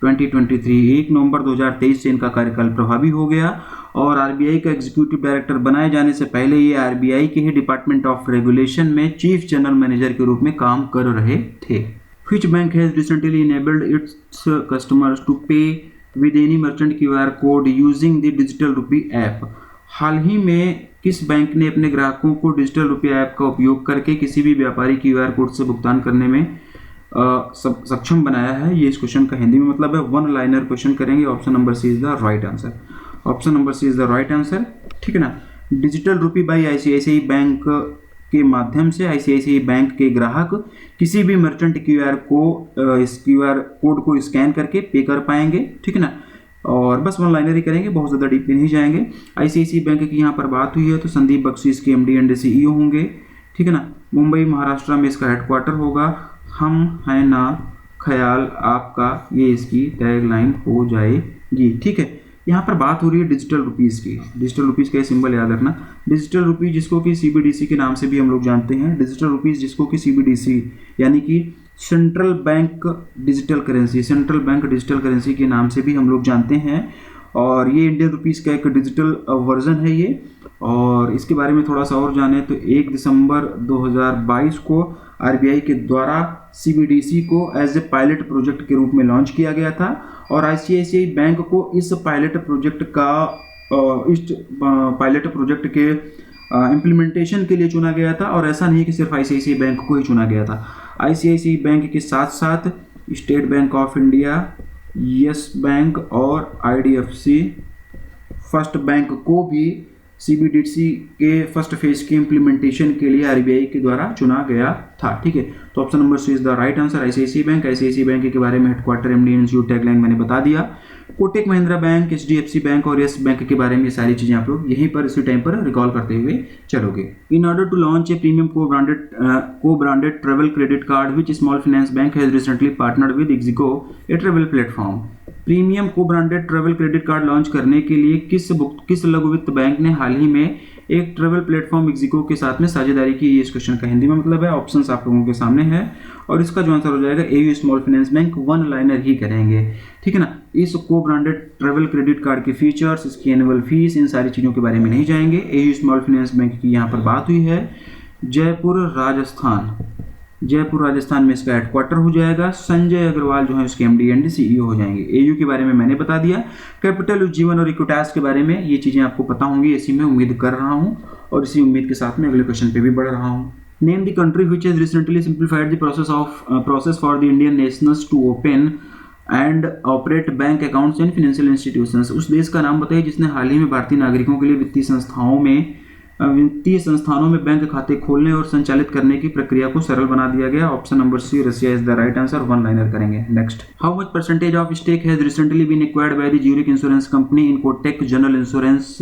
2023, 1 नवंबर 2023 से इनका कार्यकाल प्रभावी हो गया और RBI का एग्जीक्यूटिव डायरेक्टर बनाए जाने से पहले ये RBI के ही डिपार्टमेंट ऑफ रेगुलेशन में चीफ जनरल मैनेजर के रूप में काम कर रहे थे। Which bank has recently enabled its customers to pay with any merchant QR code using the digital rupee app? हाल ही में किस बैंक ने अपने ग्राहकों को डिजिटल रुपये ऐप का उपयोग करके किसी भी व्यापारी QR कोड से भुगतान करने में सक्षम बनाया है, ये इस क्वेश्चन का हिंदी में मतलब है। 1 लाइनर क्वेश्चन करेंगे। Option number C is the right answer. Option number C is the right answer, ठीक है ना। Digital rupee by ICICI bank के माध्यम से ICICI बैंक के ग्राहक किसी भी मर्चेंट इस QR कोड को स्कैन करके पे कर पाएंगे, ठीक है ना। और बस 1 लाइनर ही करेंगे, बहुत ज़्यादा डीप नहीं जाएंगे। ICICI बैंक की यहाँ पर बात हुई है तो संदीप बख्शी इसके MD एंड CEO होंगे, ठीक है ना। मुंबई महाराष्ट्र में इसका हेडक्वार्टर होगा। हम है ना ख्याल आपका, ये इसकी टैगलाइन हो जाएगी, ठीक है। यहाँ पर बात हो रही है डिजिटल रुपीज़ की। डिजिटल रुपीज़ का सिंबल याद रखना, डिजिटल रुपीज़ जिसको कि CBDC के नाम से भी हम लोग जानते हैं। डिजिटल रुपीज़ जिसको कि CBDC यानी कि सेंट्रल बैंक डिजिटल करेंसी के नाम से भी हम लोग जानते हैं। और ये इंडियन रुपीज़ का एक डिजिटल वर्जन है ये। और इसके बारे में थोड़ा सा और जाने तो 1 दिसंबर 2022 को आरबीआई के द्वारा सीबीडीसी को एज ए पायलट प्रोजेक्ट के रूप में लॉन्च किया गया था और आईसीआईसीआई बैंक को इस पायलट प्रोजेक्ट के इम्प्लीमेंटेशन के लिए चुना गया था। और ऐसा नहीं कि सिर्फ आईसीआईसीआई बैंक को ही चुना गया था, आईसीआईसीआई बैंक के साथ साथ state bank of India, yes bank और आईडीएफसी फर्स्ट बैंक को भी सीबीडीसी के फर्स्ट फेज के इम्प्लीमेंटेशन के लिए आरबीआई के द्वारा चुना गया था। ठीक है, तो option number C is the right answer, ICICI bank के बारे में हेडक्वार्टर, एमडी, इंस्टीट्यूट, टैगलाइन मैंने बता दिया। Kotak Mahindra bank, HDFC bank और यस बैंक के बारे में ये सारी चीजें आप लोग यहीं पर इसी टाइम पर रिकॉल करते हुए चलोगे। In order to launch a premium co branded travel credit card which small finance bank has recently partnered with ixigo a travel platform. Premium co branded travel credit card launch करने के लिए किस लघु वित्त बैंक ने हाल ही में एक ट्रेवल प्लेटफॉर्म इक्जिको के साथ में साझेदारी की? ये इस क्वेश्चन का हिंदी में मतलब है, ऑप्शंस आप लोगों के सामने है और इसका जो आंसर हो जाएगा AU small finance Bank, one liner ही करेंगे। ठीक है ना, इस को ब्रांडेड ट्रेवल क्रेडिट कार्ड के फीचर्स, इसकी एनुअल फीस, इन सारी चीज़ों के बारे में नहीं जाएंगे। एयू स्मॉल फाइनेंस बैंक की यहाँ पर बात हुई है। जयपुर राजस्थान में इसका हेडक्वार्टर हो जाएगा। संजय अग्रवाल जो है इसके एमडी एंड सीईओ हो जाएंगे। एयू के बारे में मैंने बता दिया। कैपिटल, उज्जीवन और इक्विटास के बारे में ये चीज़ें आपको पता होंगी, इसी में उम्मीद कर रहा हूँ और इसी उम्मीद के साथ में अगले क्वेश्चन पे भी बढ़ रहा हूँ। Name the country which has recently simplified the process for the Indian nationals to open and operate bank accounts in financial institutions. उस देश का नाम बताइए जिसने हाल ही में भारतीय नागरिकों के लिए वित्तीय संस्थानों में बैंक खाते खोलने और संचालित करने की प्रक्रिया को सरल बना दिया गया। Option number C, Russia is the right answer, one liner करेंगे। Next, how much percentage of stake has recently been acquired by the Zurich insurance company in Kotak general insurance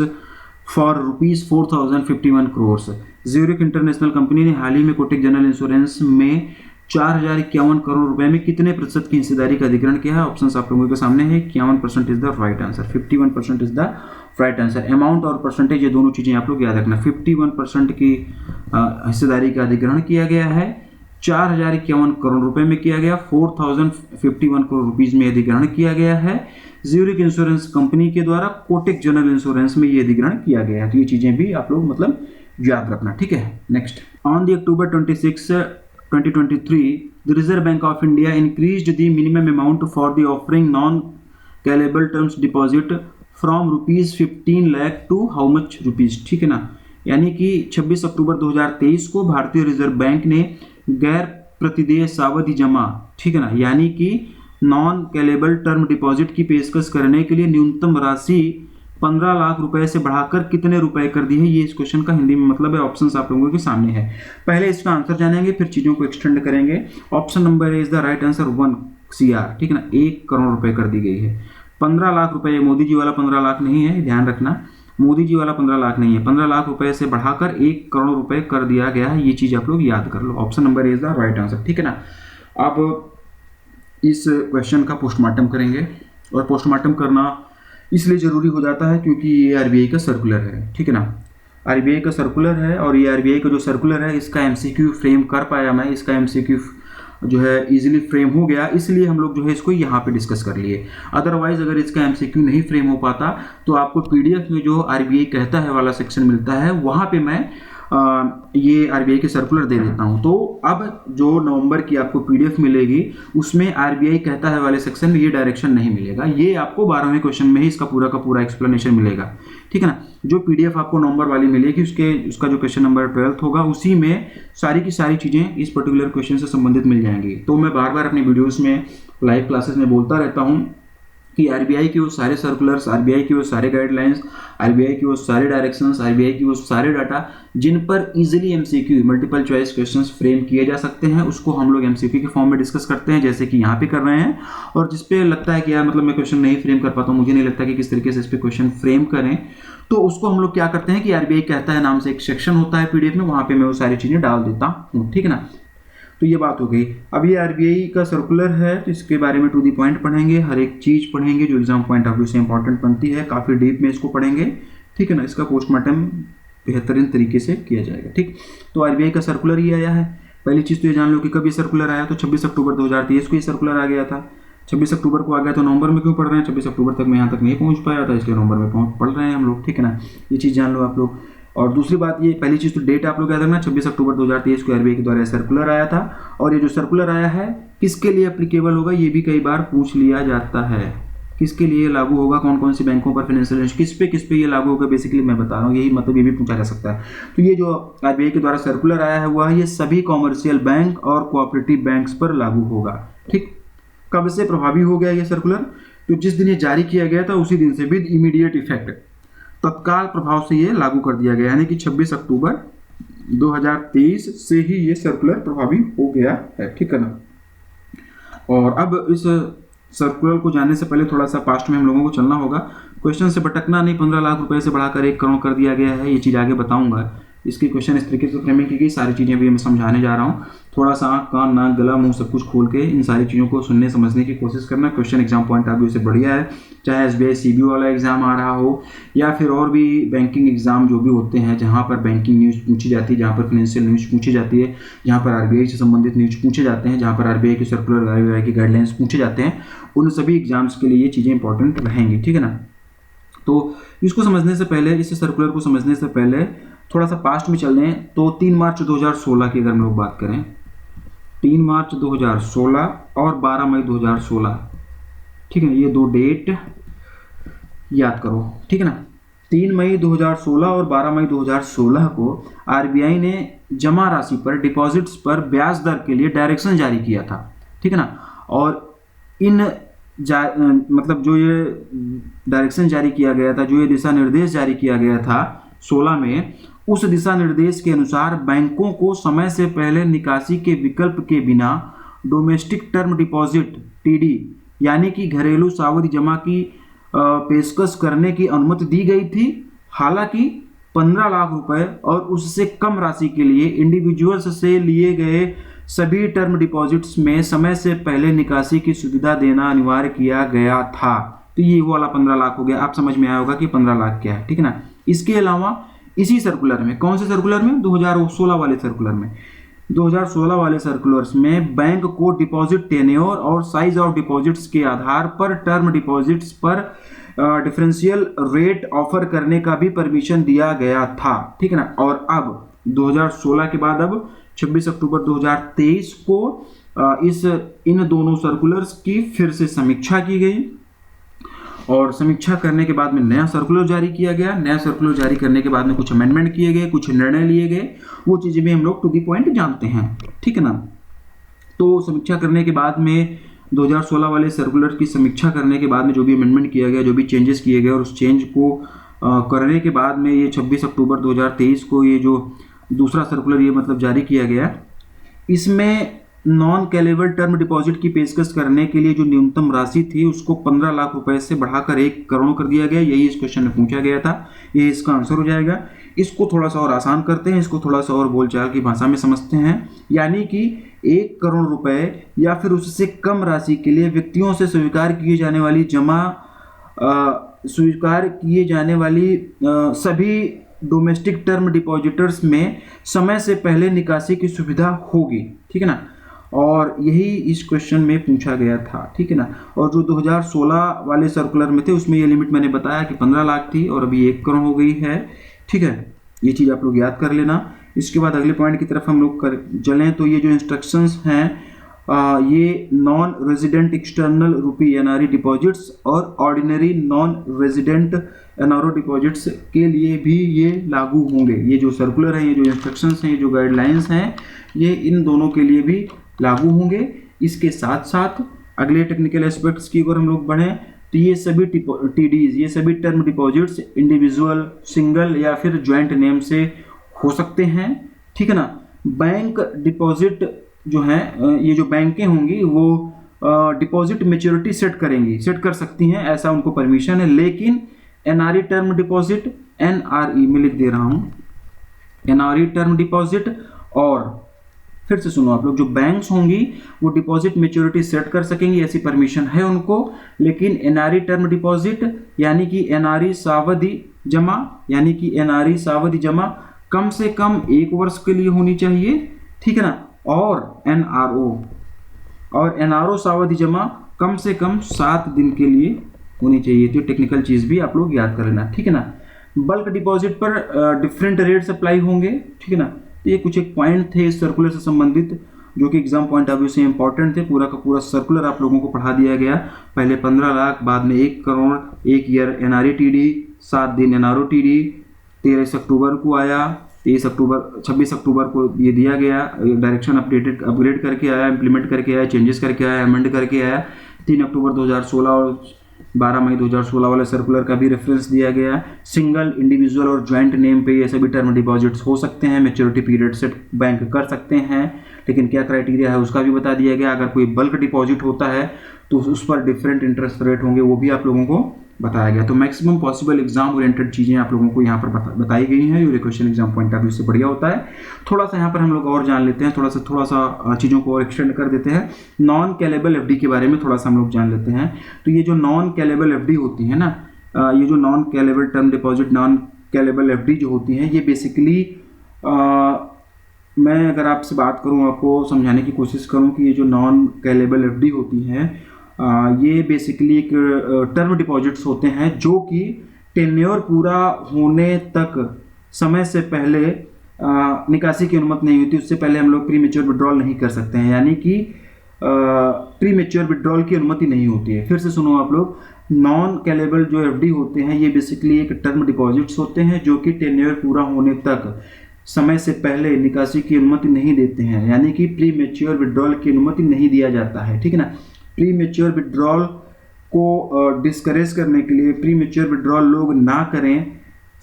for ₹4,051 crore. Zurich international company ने हाल ही में Kotak general insurance में 4,051 करोड़ रुपए में कितने प्रतिशत की हिस्सेदारी का अधिग्रहण किया है? ऑप्शन आप लोगों के सामने है। 51% is the right answer, 51% is the right answer. Amount और परसेंटेज ये दोनों चीजें आप लोग याद रखना। 51% की हिस्सेदारी का अधिग्रहण किया गया है, 4,051 करोड़ रुपए में किया गया, 4,051 करोड़ रुपीज में अधिग्रहण किया गया है ज्यूरिक इंश्योरेंस कंपनी के द्वारा कोटक जनरल इंश्योरेंस में ये अधिग्रहण किया गया है। तो ये चीजें भी आप लोग मतलब याद रखना। ठीक है, next, on the October 26, 2023, the Reserve Bank of India increased the minimum amount for the offering non-callable terms deposit from ₹15 lakh to how much rupees? ठीक है ना, यानी कि 26 अक्टूबर 2023 को भारतीय रिजर्व बैंक ने गैर प्रतिदेय सावधि जमा, ठीक है ना, यानी कि नॉन कैलेबल टर्म डिपॉजिट की पेशकश करने के लिए न्यूनतम राशि 15 लाख रुपए से बढ़ाकर कितने रुपए कर दी है? ये इस क्वेश्चन का हिंदी में मतलब है। ऑप्शंस आप लोगों के सामने है। पहले इसका आंसर जानेंगे, फिर चीजों को एक्सटेंड करेंगे। Option number is the right answer, 1 CR, ठीक है ना, 1 करोड़ रुपए कर दी गई है। 15 लाख रुपए, मोदी जी वाला 15 लाख नहीं है, ध्यान रखना, मोदी जी वाला 15 लाख नहीं है, 15 लाख रुपए से बढ़ाकर 1 करोड़ रुपए कर दिया गया है। ये चीज आप लोग याद कर लो। Option number is the right answer, ठीक है ना। अब इस क्वेश्चन का पोस्टमार्टम करेंगे और पोस्टमार्टम करना इसलिए जरूरी हो जाता है क्योंकि ये आरबीआई का सर्कुलर है, ठीक है ना, आरबीआई का सर्कुलर है और ये आरबीआई का जो सर्कुलर है इसका एमसीक्यू फ्रेम कर पाया मैं, इसका एमसीक्यू जो है इजीली फ्रेम हो गया, इसलिए हम लोग जो है इसको यहाँ पे डिस्कस कर लिए। अदरवाइज अगर इसका एमसीक्यू नहीं फ्रेम हो पाता तो आपको पीडीएफ में जो आरबीआई कहता है वाला सेक्शन मिलता है, वहाँ पे मैं ये आरबीआई के सर्कुलर दे देता हूं। तो अब जो नवंबर की आपको पीडीएफ मिलेगी उसमें आरबीआई कहता है वाले सेक्शन में ये डायरेक्शन नहीं मिलेगा, ये आपको 12वें क्वेश्चन में ही इसका पूरा का पूरा एक्सप्लेनेशन मिलेगा, ठीक है ना। जो पीडीएफ आपको नवंबर वाली मिलेगी उसका जो क्वेश्चन नंबर 12 होगा उसी में सारी की सारी चीजें इस पर्टिकुलर क्वेश्चन से संबंधित मिल जाएंगी। तो मैं बार बार अपनी वीडियोस में, लाइव क्लासेस में बोलता रहता हूँ कि आरबीआई के वो सारे सर्कुलर्स, आरबीआई के वो सारे गाइडलाइंस, आरबीआई के वो सारे डायरेक्शंस, आरबीआई के वो सारे डाटा जिन पर easily MCQ, multiple choice questions frame किए जा सकते हैं, उसको हम लोग एमसीक्यू के फॉर्म में डिस्कस करते हैं, जैसे कि यहाँ पे कर रहे हैं। और जिस पे लगता है कि यार मतलब मैं क्वेश्चन नहीं फ्रेम कर पाता हूँ, मुझे नहीं लगता कि किस तरीके से इस पे क्वेश्चन फ्रेम करें, तो उसको हम लोग क्या करते हैं कि आरबीआई कहता है नाम से एक सेक्शन होता है पीडीएफ में, वहां पे मैं वो सारी चीजें डाल देता हूँ, ठीक है ना। तो ये बात हो गई। अब ये आरबीआई का सर्कुलर है तो इसके बारे में टू दी पॉइंट पढ़ेंगे, हर एक चीज पढ़ेंगे जो एग्जाम पॉइंट ऑफ व्यू से इंपॉर्टेंट बनती है, काफी डीप में इसको पढ़ेंगे, ठीक है ना। इसका पोस्टमार्टम बेहतरीन तरीके से किया जाएगा, ठीक। तो आरबीआई का सर्कुलर ही आया है। पहली चीज तो ये जान लो कि कब ये सर्कुलर आया, तो 26 अक्टूबर 2023 को ये सर्कुलर आ गया था। 26 अक्टूबर को आ गया तो नवंबर में क्यों पढ़ रहे हैं, 26 अक्टूबर तक मैं यहाँ तक नहीं पहुँच पाया था इसलिए नवंबर में पढ़ रहे हैं हम लोग, ठीक है ना। ये चीज़ जान लो आप लोग। और दूसरी बात, ये पहली चीज़ तो डेट आप लोग याद रखना, 26 अक्टूबर 2023 को आरबीआई के द्वारा सर्कुलर आया था। और ये जो सर्कुलर आया है किसके लिए एप्लीकेबल होगा, ये भी कई बार पूछ लिया जाता है, किसके लिए लागू होगा, कौन कौन सी बैंकों पर फाइनेंशियल किस पे ये लागू होगा, बेसिकली मैं बता रहा हूँ, यही मतलब ये भी पूछा जा सकता है। तो ये जो आरबीआई के द्वारा सर्कुलर आया है हुआ है, ये सभी कॉमर्शियल बैंक और कोऑपरेटिव बैंक्स पर लागू होगा, ठीक। कब से प्रभावी हो गया ये सर्कुलर, तो जिस दिन ये जारी किया गया था उसी दिन से विद इमीडिएट इफेक्ट, तत्काल प्रभाव से ये लागू कर दिया गया, यानी कि 26 अक्टूबर 2023 से ही ये सर्कुलर प्रभावी हो गया है, ठीक है ना। और अब इस सर्कुलर को जानने से पहले थोड़ा सा पास्ट में हम लोगों को चलना होगा, क्वेश्चन से भटकना नहीं। 15 लाख रुपए से बढ़ाकर 1 करोड़ कर दिया गया है, ये चीज़ आगे बताऊंगा। इसकी क्वेश्चन इस तरीके से फ्रेमिंग की गई, सारी चीज़ें भी मैं समझाने जा रहा हूँ। थोड़ा सा आँख कान नाक गला मुंह सब कुछ खोल के इन सारी चीज़ों को सुनने समझने की कोशिश करना। Question exam point of view से बढ़िया है, चाहे एसबीआई सीबीओ वाला एग्जाम आ रहा हो या फिर और भी बैंकिंग एग्जाम जो भी होते हैं जहाँ पर बैंकिंग न्यूज़ पूछी जाती है, जहाँ पर फाइनेंशियल न्यूज़ पूछी जाती है, जहाँ पर आरबीआई से संबंधित न्यूज़ पूछे जाते हैं, जहाँ पर आरबीआई के सर्कुलर आरबीआई की गाइडलाइंस पूछे जाते हैं, उन सभी एग्जाम्स के लिए ये चीज़ें इंपॉर्टेंट रहेंगी, ठीक है ना। तो इसको समझने से पहले, इस सर्कुलर को समझने से पहले थोड़ा सा पास्ट में चल रहे हैं। तो 3 मार्च 2016 की अगर हम लोग बात करें, 3 मार्च 2016 और 12 मई 2016, ठीक है ना, ये 2 डेट याद करो, ठीक है ना। 3 मई 2016 और 12 मई 2016 को आरबीआई ने जमा राशि पर, डिपॉजिट्स पर ब्याज दर के लिए डायरेक्शन जारी किया था, ठीक है ना। और इन मतलब जो ये डायरेक्शन जारी किया गया था, जो ये दिशा निर्देश जारी किया गया था 16 में, उस दिशा निर्देश के अनुसार बैंकों को समय से पहले निकासी के विकल्प के बिना डोमेस्टिक टर्म डिपॉजिट टीडी यानी कि घरेलू सावधि जमा की पेशकश करने की अनुमति दी गई थी। हालांकि 15 लाख रुपए और उससे कम राशि के लिए इंडिविजुअल्स से लिए गए सभी टर्म डिपॉजिट्स में समय से पहले निकासी की सुविधा देना अनिवार्य किया गया था। तो ये वो वाला 15 लाख हो गया। आप समझ में आया होगा कि 15 लाख क्या है, ठीक है ना। इसके अलावा इसी सर्कुलर में, कौन से सर्कुलर में, 2016 वाले सर्कुलर में, 2016 वाले सर्कुलर्स में बैंक को डिपॉजिट टेन्योर और साइज ऑफ डिपॉजिट्स के आधार पर टर्म डिपॉजिट्स पर डिफरेंशियल रेट ऑफर करने का भी परमिशन दिया गया था, ठीक है ना। और अब 2016 के बाद अब 26 अक्टूबर 2023 को इन दोनों सर्कुलर्स की फिर से समीक्षा की गई और समीक्षा करने के बाद में नया सर्कुलर जारी किया गया। नया सर्कुलर जारी करने के बाद में कुछ अमेंडमेंट किए गए, कुछ निर्णय लिए गए, वो चीज़ें भी हम लोग टू दी पॉइंट जानते हैं, ठीक है ना। तो समीक्षा करने के बाद में 2016 वाले सर्कुलर की समीक्षा करने के बाद में जो भी अमेंडमेंट किया गया, जो भी चेंजेस किए गए और उस चेंज को करने के बाद में ये 26 अक्टूबर 2023 को ये जो दूसरा सर्कुलर ये मतलब जारी किया गया, इसमें नॉन कैलेबल टर्म डिपॉजिट की पेशकश करने के लिए जो न्यूनतम राशि थी उसको 15 लाख रुपए से बढ़ाकर 1 करोड़ कर दिया गया। यही इस क्वेश्चन में पूछा गया था, ये इसका आंसर हो जाएगा। इसको थोड़ा सा और आसान करते हैं, इसको थोड़ा सा और बोलचाल की भाषा में समझते हैं, यानी कि 1 करोड़ रुपए या फिर उससे कम राशि के लिए व्यक्तियों से स्वीकार किए जाने वाली सभी डोमेस्टिक टर्म डिपॉजिटर्स में समय से पहले निकासी की सुविधा होगी, ठीक है ना। और यही इस क्वेश्चन में पूछा गया था, ठीक है ना। और जो 2016 वाले सर्कुलर में थे उसमें ये लिमिट मैंने बताया कि 15 लाख थी और अभी 1 करोड़ हो गई है, ठीक है। ये चीज़ आप लोग याद कर लेना। इसके बाद अगले पॉइंट की तरफ हम लोग चलें तो ये जो इंस्ट्रक्शंस हैं ये नॉन रेजिडेंट एक्सटर्नल रुपी एनआरई डिपॉजिट्स और ordinary non resident NRO deposits के लिए भी ये लागू होंगे। ये जो सर्कुलर हैं, ये जो इंस्ट्रक्शंस हैं, ये जो गाइडलाइंस हैं, ये इन दोनों के लिए भी लागू होंगे। इसके साथ साथ अगले टेक्निकल एस्पेक्ट्स की अगर हम लोग बढ़ें तो ये सभी टीडीज, ये सभी टर्म डिपॉजिट्स इंडिविजुअल, सिंगल या फिर ज्वाइंट नेम से हो सकते हैं, ठीक है ना। बैंक डिपॉजिट जो है, ये जो बैंकें होंगी वो डिपॉजिट मेच्योरिटी सेट कर सकती हैं, ऐसा उनको परमिशन है। लेकिन एनआरई टर्म डिपॉजिट, एनआरई में लिख दे रहा हूं, एनआरई टर्म डिपॉजिट, और फिर से सुनो आप लोग, जो बैंक्स होंगी वो डिपॉजिट मेच्योरिटी सेट कर सकेंगी, ऐसी परमिशन है उनको। लेकिन एनआरई टर्म डिपॉजिट यानी कि एनआरई सावधि जमा, यानी कि एनआरई सावधि जमा कम से कम 1 वर्ष के लिए होनी चाहिए, ठीक है ना। और एनआरओ सावधि जमा कम से कम 7 दिन के लिए होनी चाहिए। तो टेक्निकल चीज़ भी आप लोग याद कर लेना, ठीक है ना। बल्क डिपॉजिट पर डिफरेंट रेट्स अप्लाई होंगे, ठीक है ना। तो ये कुछ एक पॉइंट थे इस सर्कुलर से संबंधित जो कि एग्जाम पॉइंट ऑफ व्यू से इंपॉर्टेंट थे। पूरा का पूरा सर्कुलर आप लोगों को पढ़ा दिया गया। पहले 15 लाख, बाद में 1 करोड़, 1 ईयर NRETD, 7 दिन NROTD, 23 अक्टूबर को आया, 26 अक्टूबर को ये दिया गया, डायरेक्शन अपग्रेड करके आया, इम्प्लीमेंट करके आया, चेंजेस करके आया, अमेंड करके आया। 3 अक्टूबर 2016 और 12 मई 2016 वाले सर्कुलर का भी रेफरेंस दिया गया। सिंगल, इंडिविजुअल और ज्वाइंट नेम पे ये सभी टर्म डिपॉजिट्स हो सकते हैं, मैच्योरिटी पीरियड से बैंक कर सकते हैं, लेकिन क्या क्राइटेरिया है उसका भी बता दिया गया। अगर कोई बल्क डिपॉजिट होता है तो उस पर डिफरेंट इंटरेस्ट रेट होंगे, वो भी आप लोगों को बताया गया। तो मैक्सिमम पॉसिबल एग्जाम ओरिएंटेड चीज़ें आप लोगों को यहाँ पर बताई गई हैं। ये question exam point of view से बढ़िया होता है। थोड़ा सा यहाँ पर हम लोग और जान लेते हैं, थोड़ा सा चीज़ों को और एक्सटेंड कर देते हैं। नॉन कैलेबल एफडी के बारे में थोड़ा सा हम लोग जान लेते हैं। तो ये जो नॉन कैलेबल एफडी होती है ना, ये जो non callable term deposit, non callable FD जो होती हैं, ये बेसिकली मैं अगर आपसे बात करूँ, आपको समझाने की कोशिश करूँ कि ये जो नॉन कैलेबल एफडी होती हैं, ये बेसिकली एक टर्म डिपॉजिट्स होते हैं जो कि टेन्योर पूरा होने तक समय से पहले निकासी की अनुमति नहीं होती। उससे पहले हम लोग प्री मेच्योर विड्रॉल नहीं कर सकते हैं, यानी कि प्री मेच्योर विड्रॉल की अनुमति नहीं होती है। फिर से सुनो आप लोग, नॉन कैलेबल जो एफडी होते हैं ये बेसिकली एक टर्म डिपॉजिट्स होते हैं जो कि टेन्योर पूरा होने तक समय से पहले निकासी की अनुमति नहीं देते हैं, यानी कि प्री मेच्योर विड्रॉल की अनुमति नहीं दिया जाता है, ठीक है ना। प्री मेच्योर विड्रॉल को डिस्करेज करने के लिए, प्री मेच्योर विड्रॉल लोग ना करें,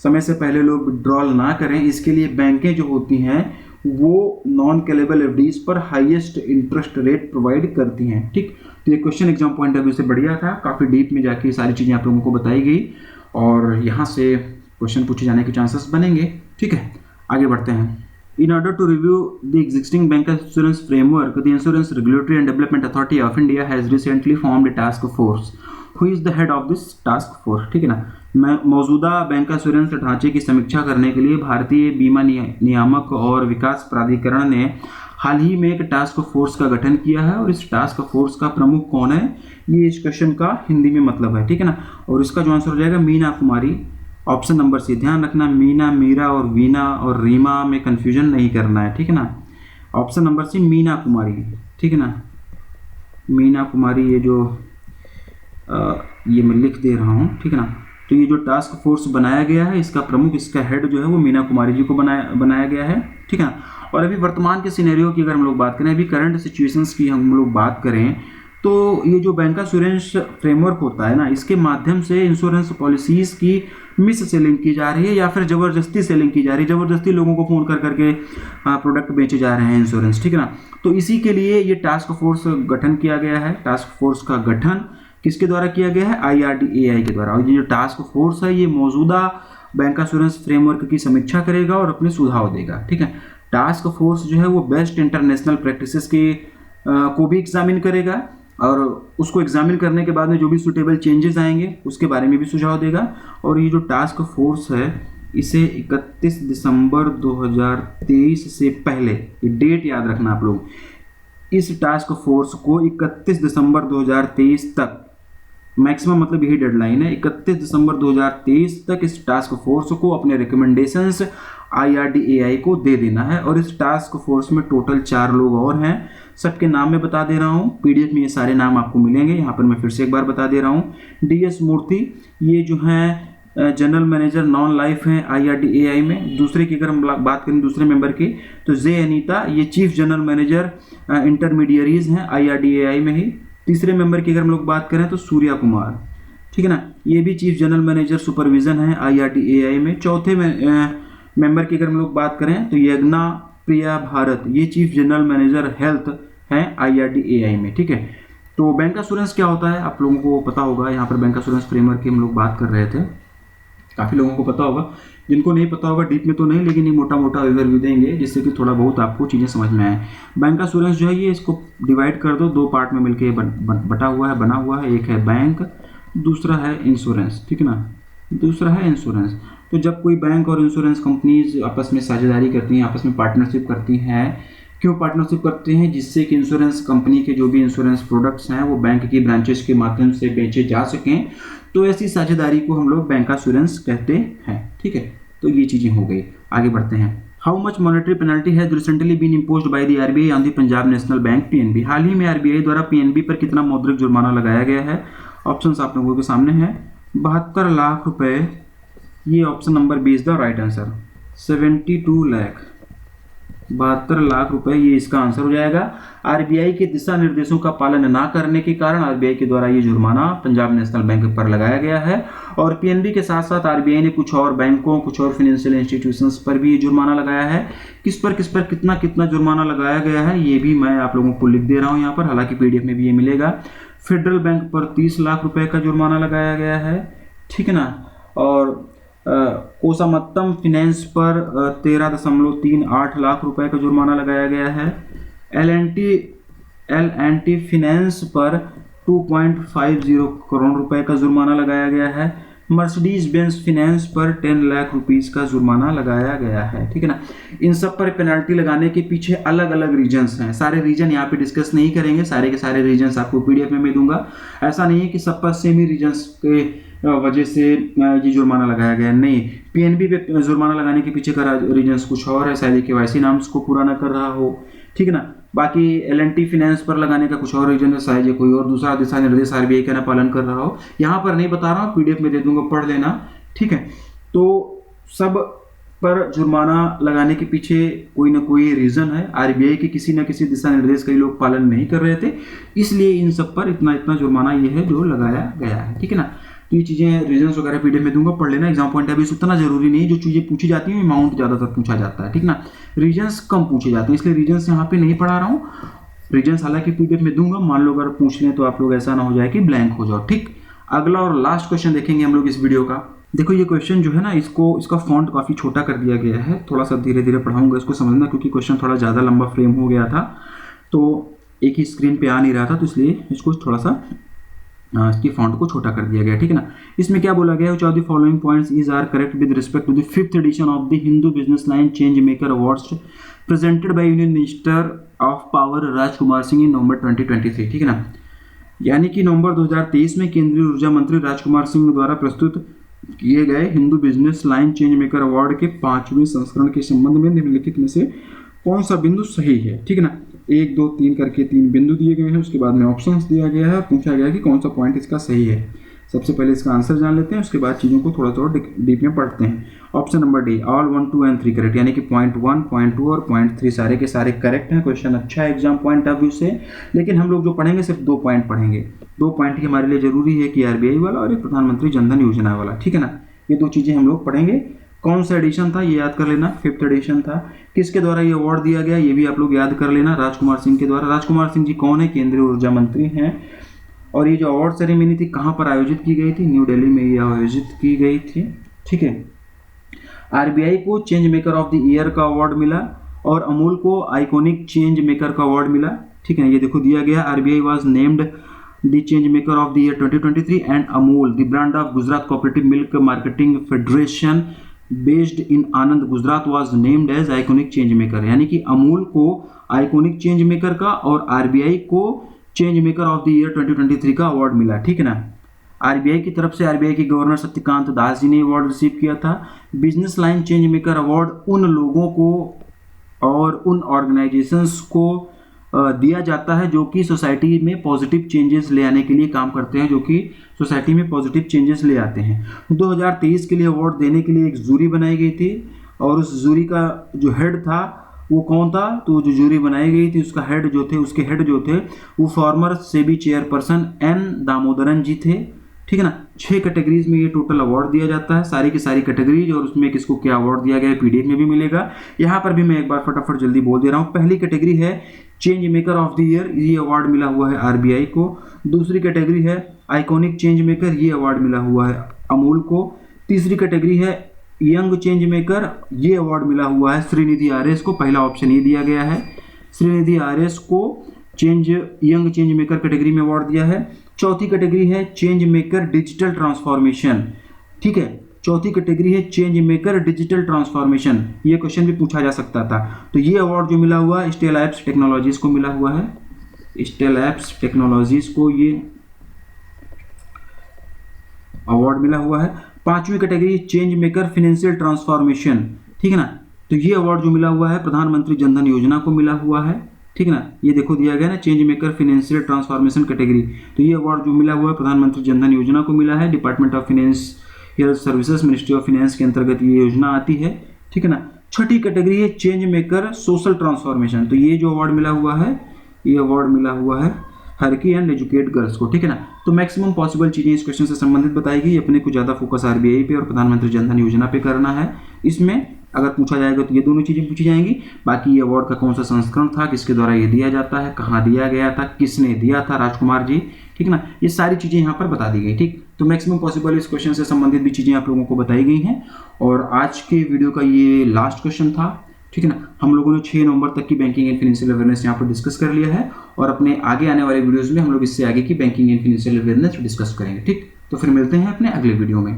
समय से पहले लोग विड्रॉल ना करें, इसके लिए बैंकें जो होती हैं वो नॉन कैलेबल एफडीज पर हाईएस्ट इंटरेस्ट रेट प्रोवाइड करती हैं, ठीक। तो ये question exam point of view से बढ़िया था, काफ़ी डीप में जाके सारी चीज़ें आप लोगों को बताई गई और यहाँ से क्वेश्चन पूछे जाने के चांसेस बनेंगे, ठीक है। आगे बढ़ते हैं। In order to review the existing bank insurance framework, the Insurance Regulatory and Development Authority of India has recently formed a task force. Who is the head of this task force? ठीक है ना। मौजूदा bank insurance ढांचे की समीक्षा करने के लिए भारतीय बीमा नियामक और विकास प्राधिकरण ने हाल ही में एक टास्क फोर्स का गठन किया है। और इस टास्क फोर्स का प्रमुख कौन है, ये इस क्वेश्चन का हिंदी में मतलब है, ठीक है ना। और इसका जो आंसर हो जाएगा मीना कुमारी, ऑप्शन नंबर सी। ध्यान रखना, मीना, मीरा और वीना और रीमा में कंफ्यूजन नहीं करना है, ठीक है ना। ऑप्शन नंबर सी मीना कुमारी, ठीक है ना। मीना कुमारी, ये जो ये मैं लिख दे रहा हूँ, ठीक है ना। तो ये जो टास्क फोर्स बनाया गया है, इसका प्रमुख, इसका हेड जो है वो मीना कुमारी जी को बनाया गया है, ठीक है ना। और अभी वर्तमान के सिनेरियो की अगर हम लोग बात करें, अभी करंट सिचुएशंस की हम लोग बात करें, तो ये जो बैंक इंश्योरेंस फ्रेमवर्क होता है ना, इसके माध्यम से इंश्योरेंस पॉलिसीज़ की मिस सेलिंग की जा रही है या फिर ज़बरदस्ती सेलिंग की जा रही है, ज़बरदस्ती लोगों को फ़ोन कर करके प्रोडक्ट बेचे जा रहे हैं इंश्योरेंस, ठीक है ना। तो इसी के लिए ये टास्क फोर्स गठन किया गया है। टास्क फोर्स का गठन किसके द्वारा किया गया है, IRDAI के द्वारा। और ये जो टास्क फोर्स है ये मौजूदा बैंक इंश्योरेंस फ्रेमवर्क की समीक्षा करेगा और अपने सुझाव देगा, ठीक है। टास्क फोर्स जो है वो बेस्ट इंटरनेशनल प्रैक्टिसेस के को भी एग्जामिन करेगा और उसको एग्जामिन करने के बाद में जो भी सूटेबल चेंजेस आएंगे उसके बारे में भी सुझाव देगा। और ये जो टास्क फोर्स है इसे 31 दिसंबर 2023 से पहले, ये डेट याद रखना आप लोग, इस टास्क फोर्स को 31 दिसंबर 2023 तक, मैक्सिमम मतलब यही डेडलाइन है, 31 दिसंबर 2023 तक इस टास्क फोर्स को अपने रिकमेंडेशंस IRDAI को दे देना है। और इस टास्क फोर्स में टोटल 4 लोग और हैं, सबके नाम मैं बता दे रहा हूँ, PDF में ये सारे नाम आपको मिलेंगे। यहाँ पर मैं फिर से एक बार बता दे रहा हूँ। DS मूर्ति, ये जो हैं जनरल मैनेजर नॉन लाइफ हैं IRDAI में। दूसरे की अगर हम बात करें दूसरे मेंबर की, तो जे अनीता, ये चीफ जनरल मैनेजर इंटरमीडियरीज हैं IRDAI में ही। तीसरे मेंबर की अगर हम लोग बात करें तो सूर्या कुमार, ठीक है ना, ये भी चीफ जनरल मैनेजर सुपरविजन है IRDAI में। चौथे मेंबर की अगर हम लोग बात करें तो यज्ञा प्रिया भारत, ये चीफ जनरल मैनेजर हेल्थ हैं IRDAI में, ठीक है। तो बैंक इंश्योरेंस क्या होता है आप लोगों को पता होगा। यहाँ पर बैंक इंश्योरेंस फ्रेमवर्क की हम लोग बात कर रहे थे, काफ़ी लोगों को पता होगा, जिनको नहीं पता होगा डीप में तो नहीं, लेकिन ये मोटा मोटा ओवरव्यू देंगे जिससे कि थोड़ा बहुत आपको चीज़ें समझ में आए। बैंक इंश्योरेंस जो है ये इसको डिवाइड कर दो, 2 पार्ट में मिलके बटा हुआ है, बना हुआ है। एक है बैंक, दूसरा है इंश्योरेंस, ठीक है ना, दूसरा है इंश्योरेंस। तो जब कोई बैंक और इंश्योरेंस कंपनीज आपस में साझेदारी करती हैं, आपस में पार्टनरशिप करती हैं, क्यों पार्टनरशिप करते हैं? जिससे कि इंश्योरेंस कंपनी के जो भी इंश्योरेंस प्रोडक्ट्स हैं वो बैंक की ब्रांचेस के माध्यम से बेचे जा सकें। तो ऐसी साझेदारी को हम लोग बैंक एश्योरेंस कहते हैं। ठीक है, तो ये चीज़ें हो गई। आगे बढ़ते हैं। How much monetary penalty has recently been imposed by the RBI on the Punjab national bank PNB. हाल ही में आरबीआई द्वारा पीएनबी पर कितना मौद्रिक जुर्माना लगाया गया है? ऑप्शंस आप लोगों के सामने है। 72 लाख रुपए, ये option number B is the right answer. 72 lakh, 72 lakh रुपए ये इसका आंसर हो जाएगा। आरबीआई के दिशा निर्देशों का पालन ना करने के कारण आरबीआई के द्वारा ये जुर्माना पंजाब नेशनल बैंक पर लगाया गया है। और पीएनबी के साथ साथ आरबीआई ने कुछ और बैंकों, कुछ और फाइनेंशियल इंस्टीट्यूशंस पर भी ये जुर्माना लगाया है। किस पर कितना कितना जुर्माना लगाया गया है ये भी मैं आप लोगों को लिख दे रहा हूँ यहाँ पर, हालांकि पीडीएफ में भी ये मिलेगा। फेडरल बैंक पर 30 लाख रुपए का जुर्माना लगाया गया है, ठीक है ना। और कोसामत्तम फिनेंस पर 13.38 लाख रुपए का जुर्माना लगाया गया है। एल एंड टी फिनेंस पर 2.50 करोड़ रुपए का जुर्माना लगाया गया है। मर्सिडीज बेंज फिनेंस पर 10 लाख रुपीस का जुर्माना लगाया गया है, ठीक है ना। इन सब पर पेनल्टी लगाने के पीछे अलग अलग रीजंस हैं। सारे रीजन यहाँ पे डिस्कस नहीं करेंगे, सारे के सारे रीजंस आपको पीडीएफ में मैं दूंगा। ऐसा नहीं है कि सब पर सेम ही रीजंस के वजह से ये जुर्माना लगाया गया, नहीं। पीएनबी पे जुर्माना लगाने के पीछे का रीजंस कुछ और है, शायद केवाईसी नाम्स को पूरा ना कर रहा हो, ठीक है ना। बाकी एल&टी फाइनेंस पर लगाने का कुछ और रीजन है, शायद कोई और दूसरा दिशा निर्देश आरबीआई का ना पालन कर रहा हो। यहाँ पर नहीं बता रहा हूँ, पीडीएफ में दे दूंगा, पढ़ लेना, ठीक है। तो सब पर जुर्माना लगाने के पीछे कोई ना कोई रीजन है। आरबीआई के किसी न किसी दिशा निर्देश का लोग पालन नहीं कर रहे थे, इसलिए इन सब पर इतना इतना जुर्माना ये है जो लगाया गया है, ठीक है ना। तो ये चीज़ें रीजन्स वगैरह पीडीएफ में दूंगा, पढ़ लेना। एग्जाम पॉइंट अभी उतना जरूरी नहीं है, जो चीज़ें पूछी जाती हैं अमाउंट ज़्यादातर पूछा जाता है, ठीक ना। रीजन्स कम पूछे जाते हैं, इसलिए रीजन्स यहाँ पे नहीं पढ़ा रहा हूँ। रीजन्स हालांकि पीडीएफ में दूंगा, मान लो अगर पूछ लें तो आप लोग ऐसा ना हो जाए कि ब्लैंक हो जाओ, ठीक। अगला और लास्ट क्वेश्चन देखेंगे हम लोग इस वीडियो का। देखो ये क्वेश्चन जो है ना, इसका फॉन्ट काफ़ी छोटा कर दिया गया है, थोड़ा सा धीरे धीरे पढ़ाऊंगा, इसको समझना, क्योंकि क्वेश्चन थोड़ा ज़्यादा लंबा फ्रेम हो गया था, तो एक ही स्क्रीन पे आ नहीं रहा था, तो इसलिए इसको थोड़ा सा इसकी फॉन्ट को छोटा कर दिया गया, ठीक है ना। इसमें क्या बोला गया है? Which of the following points is are correct with respect to the 5th edition of the Hindu business line change maker awards presented by union minister of power Rajkumar Singh in November 2023, ठीक है ना। यानी कि नवंबर 2023 में केंद्रीय ऊर्जा मंत्री राजकुमार सिंह द्वारा प्रस्तुत किए गए Hindu business line change maker award के 5वें संस्करण के संबंध में निम्नलिखित में से कौन सा बिंदु सही है, ठीक है ना। 1 2 3 करके 3 बिंदु दिए गए हैं, उसके बाद में ऑप्शंस दिया गया है, पूछा गया कि कौन सा पॉइंट इसका सही है। सबसे पहले इसका आंसर जान लेते हैं, उसके बाद चीज़ों को थोड़ा थोड़ा डीप में पढ़ते हैं। Option number D, all 1 2 and 3 correct, यानी कि पॉइंट 1, पॉइंट 2 और पॉइंट 3 सारे के सारे करेक्ट हैं। क्वेश्चन अच्छा है एग्जाम पॉइंट ऑफ व्यू से, लेकिन हम लोग जो पढ़ेंगे सिर्फ 2 पॉइंट पढ़ेंगे। 2 पॉइंट ही हमारे लिए जरूरी है, कि आरबीआई वाला और एक प्रधानमंत्री जनधन योजना वाला, ठीक है ना। ये 2 चीज़ें हम लोग पढ़ेंगे। कौन सा एडिशन था ये याद कर लेना, 5th एडिशन था। किसके द्वारा ये अवार्ड दिया गया ये भी आप लोग याद कर लेना, राजकुमार सिंह के द्वारा। राजकुमार सिंह जी कौन है? केंद्रीय ऊर्जा मंत्री हैं। और ये जो अवार्ड सेरेमनी थी कहाँ पर आयोजित की गई थी? न्यू दिल्ली में ये आयोजित की गई थी, ठीक है। आरबीआई को change maker of the year का अवार्ड मिला और अमूल को आइकॉनिक चेंज मेकर का अवार्ड मिला, ठीक है। ये देखो दिया गया, RBI was named the change maker of the year 2023 and Amul, the brand of Gujarat Cooperative Milk Marketing Federation based in Anand, Gujarat was named as iconic change maker। यानी कि अमूल को आइकॉनिक चेंज मेकर का और RBI को change maker of the year 2023 का award मिला, ठीक है ना। आरबीआई की तरफ से आरबीआई के गवर्नर शक्तिकांत दास जी ने अवार्ड रिसीव किया था। Business line change maker award उन लोगों को और उन ऑर्गेनाइजेशंस को दिया जाता है जो कि सोसाइटी में पॉजिटिव चेंजेस ले आने के लिए काम करते हैं, जो कि सोसाइटी में पॉजिटिव चेंजेस ले आते हैं। 2023 के लिए अवार्ड देने के लिए एक जूरी बनाई गई थी, और उस जूरी का जो हेड था वो कौन था? तो जो जूरी बनाई गई थी उसके हेड जो थे वो former SEBI chairperson N Damodaran ji थे, ठीक है ना। 6 कैटेगरीज में ये टोटल अवार्ड दिया जाता है, सारी की सारी कैटेगरीज, और उसमें किसको क्या अवार्ड दिया गया है पीडीएफ में भी मिलेगा। यहाँ पर भी मैं एक बार फटाफट जल्दी बोल दे रहा हूँ। पहली कैटेगरी है change maker of the year, ये अवार्ड मिला हुआ है आरबीआई को। दूसरी कैटेगरी है आइकॉनिक चेंज मेकर, ये अवार्ड मिला हुआ है अमूल को। तीसरी कैटेगरी है यंग चेंज मेकर, ये अवार्ड मिला हुआ है श्रीनिधि आरएस को। पहला ऑप्शन ये दिया गया है, श्रीनिधि आरएस को यंग चेंज मेकर कैटेगरी में अवार्ड दिया है। चौथी कैटेगरी है चेंज मेकर डिजिटल ट्रांसफॉर्मेशन, ठीक है। चौथी कैटेगरी है चेंज मेकर डिजिटल ट्रांसफॉर्मेशन, ये क्वेश्चन भी पूछा जा सकता था। तो ये अवार्ड जो मिला हुआ है स्टेल लैब्स टेक्नोलॉजीज को मिला हुआ है, स्टेल लैब्स टेक्नोलॉजीज को ये अवार्ड मिला हुआ है। पांचवी category change maker financial transformation, ठीक है ना, तो ये अवार्ड जो मिला हुआ है प्रधानमंत्री जनधन योजना को मिला हुआ है, ठीक है ना, ये देखो दिया गया ना change maker financial transformation category, तो ये अवार्ड जो मिला हुआ है प्रधानमंत्री जनधन योजना को मिला है, department of financial services ministry of finance के अंतर्गत ये योजना आती है, ठीक है ना। छठी कैटेगरी है चेंज मेकर सोशल ट्रांसफॉर्मेशन, तो ये जो अवार्ड मिला हुआ है ये अवार्ड मिला हुआ है हरकी एंड एजुकेट गर्ल्स को, ठीक है ना। तो मैक्सिमम पॉसिबल चीजें इस क्वेश्चन से संबंधित बताई गई, अपने को ज्यादा फोकस आरबीआई पे और प्रधानमंत्री जनधन योजना पे करना है। इसमें अगर पूछा जाएगा तो ये दोनों चीजें पूछी जाएंगी, बाकी ये अवार्ड का कौन सा संस्करण था, किसके द्वारा ये दिया जाता है, कहाँ दिया गया था, किसने दिया था, राजकुमार जी, ठीक है ना, ये सारी चीजें यहाँ पर बता दी गई, ठीक। तो मैक्सिमम पॉसिबल इस क्वेश्चन से संबंधित भी चीजें आप लोगों को बताई गई हैं, और आज के वीडियो का ये लास्ट क्वेश्चन था, ठीक है ना। हम लोगों ने 6 नवंबर तक की बैंकिंग एंड फाइनेंशियल अवेयरनेस यहाँ पर डिस्कस कर लिया है, और अपने आगे आने वाले वीडियोस में हम लोग इससे आगे की banking and financial awareness discuss करेंगे, ठीक। तो फिर मिलते हैं अपने अगले वीडियो में।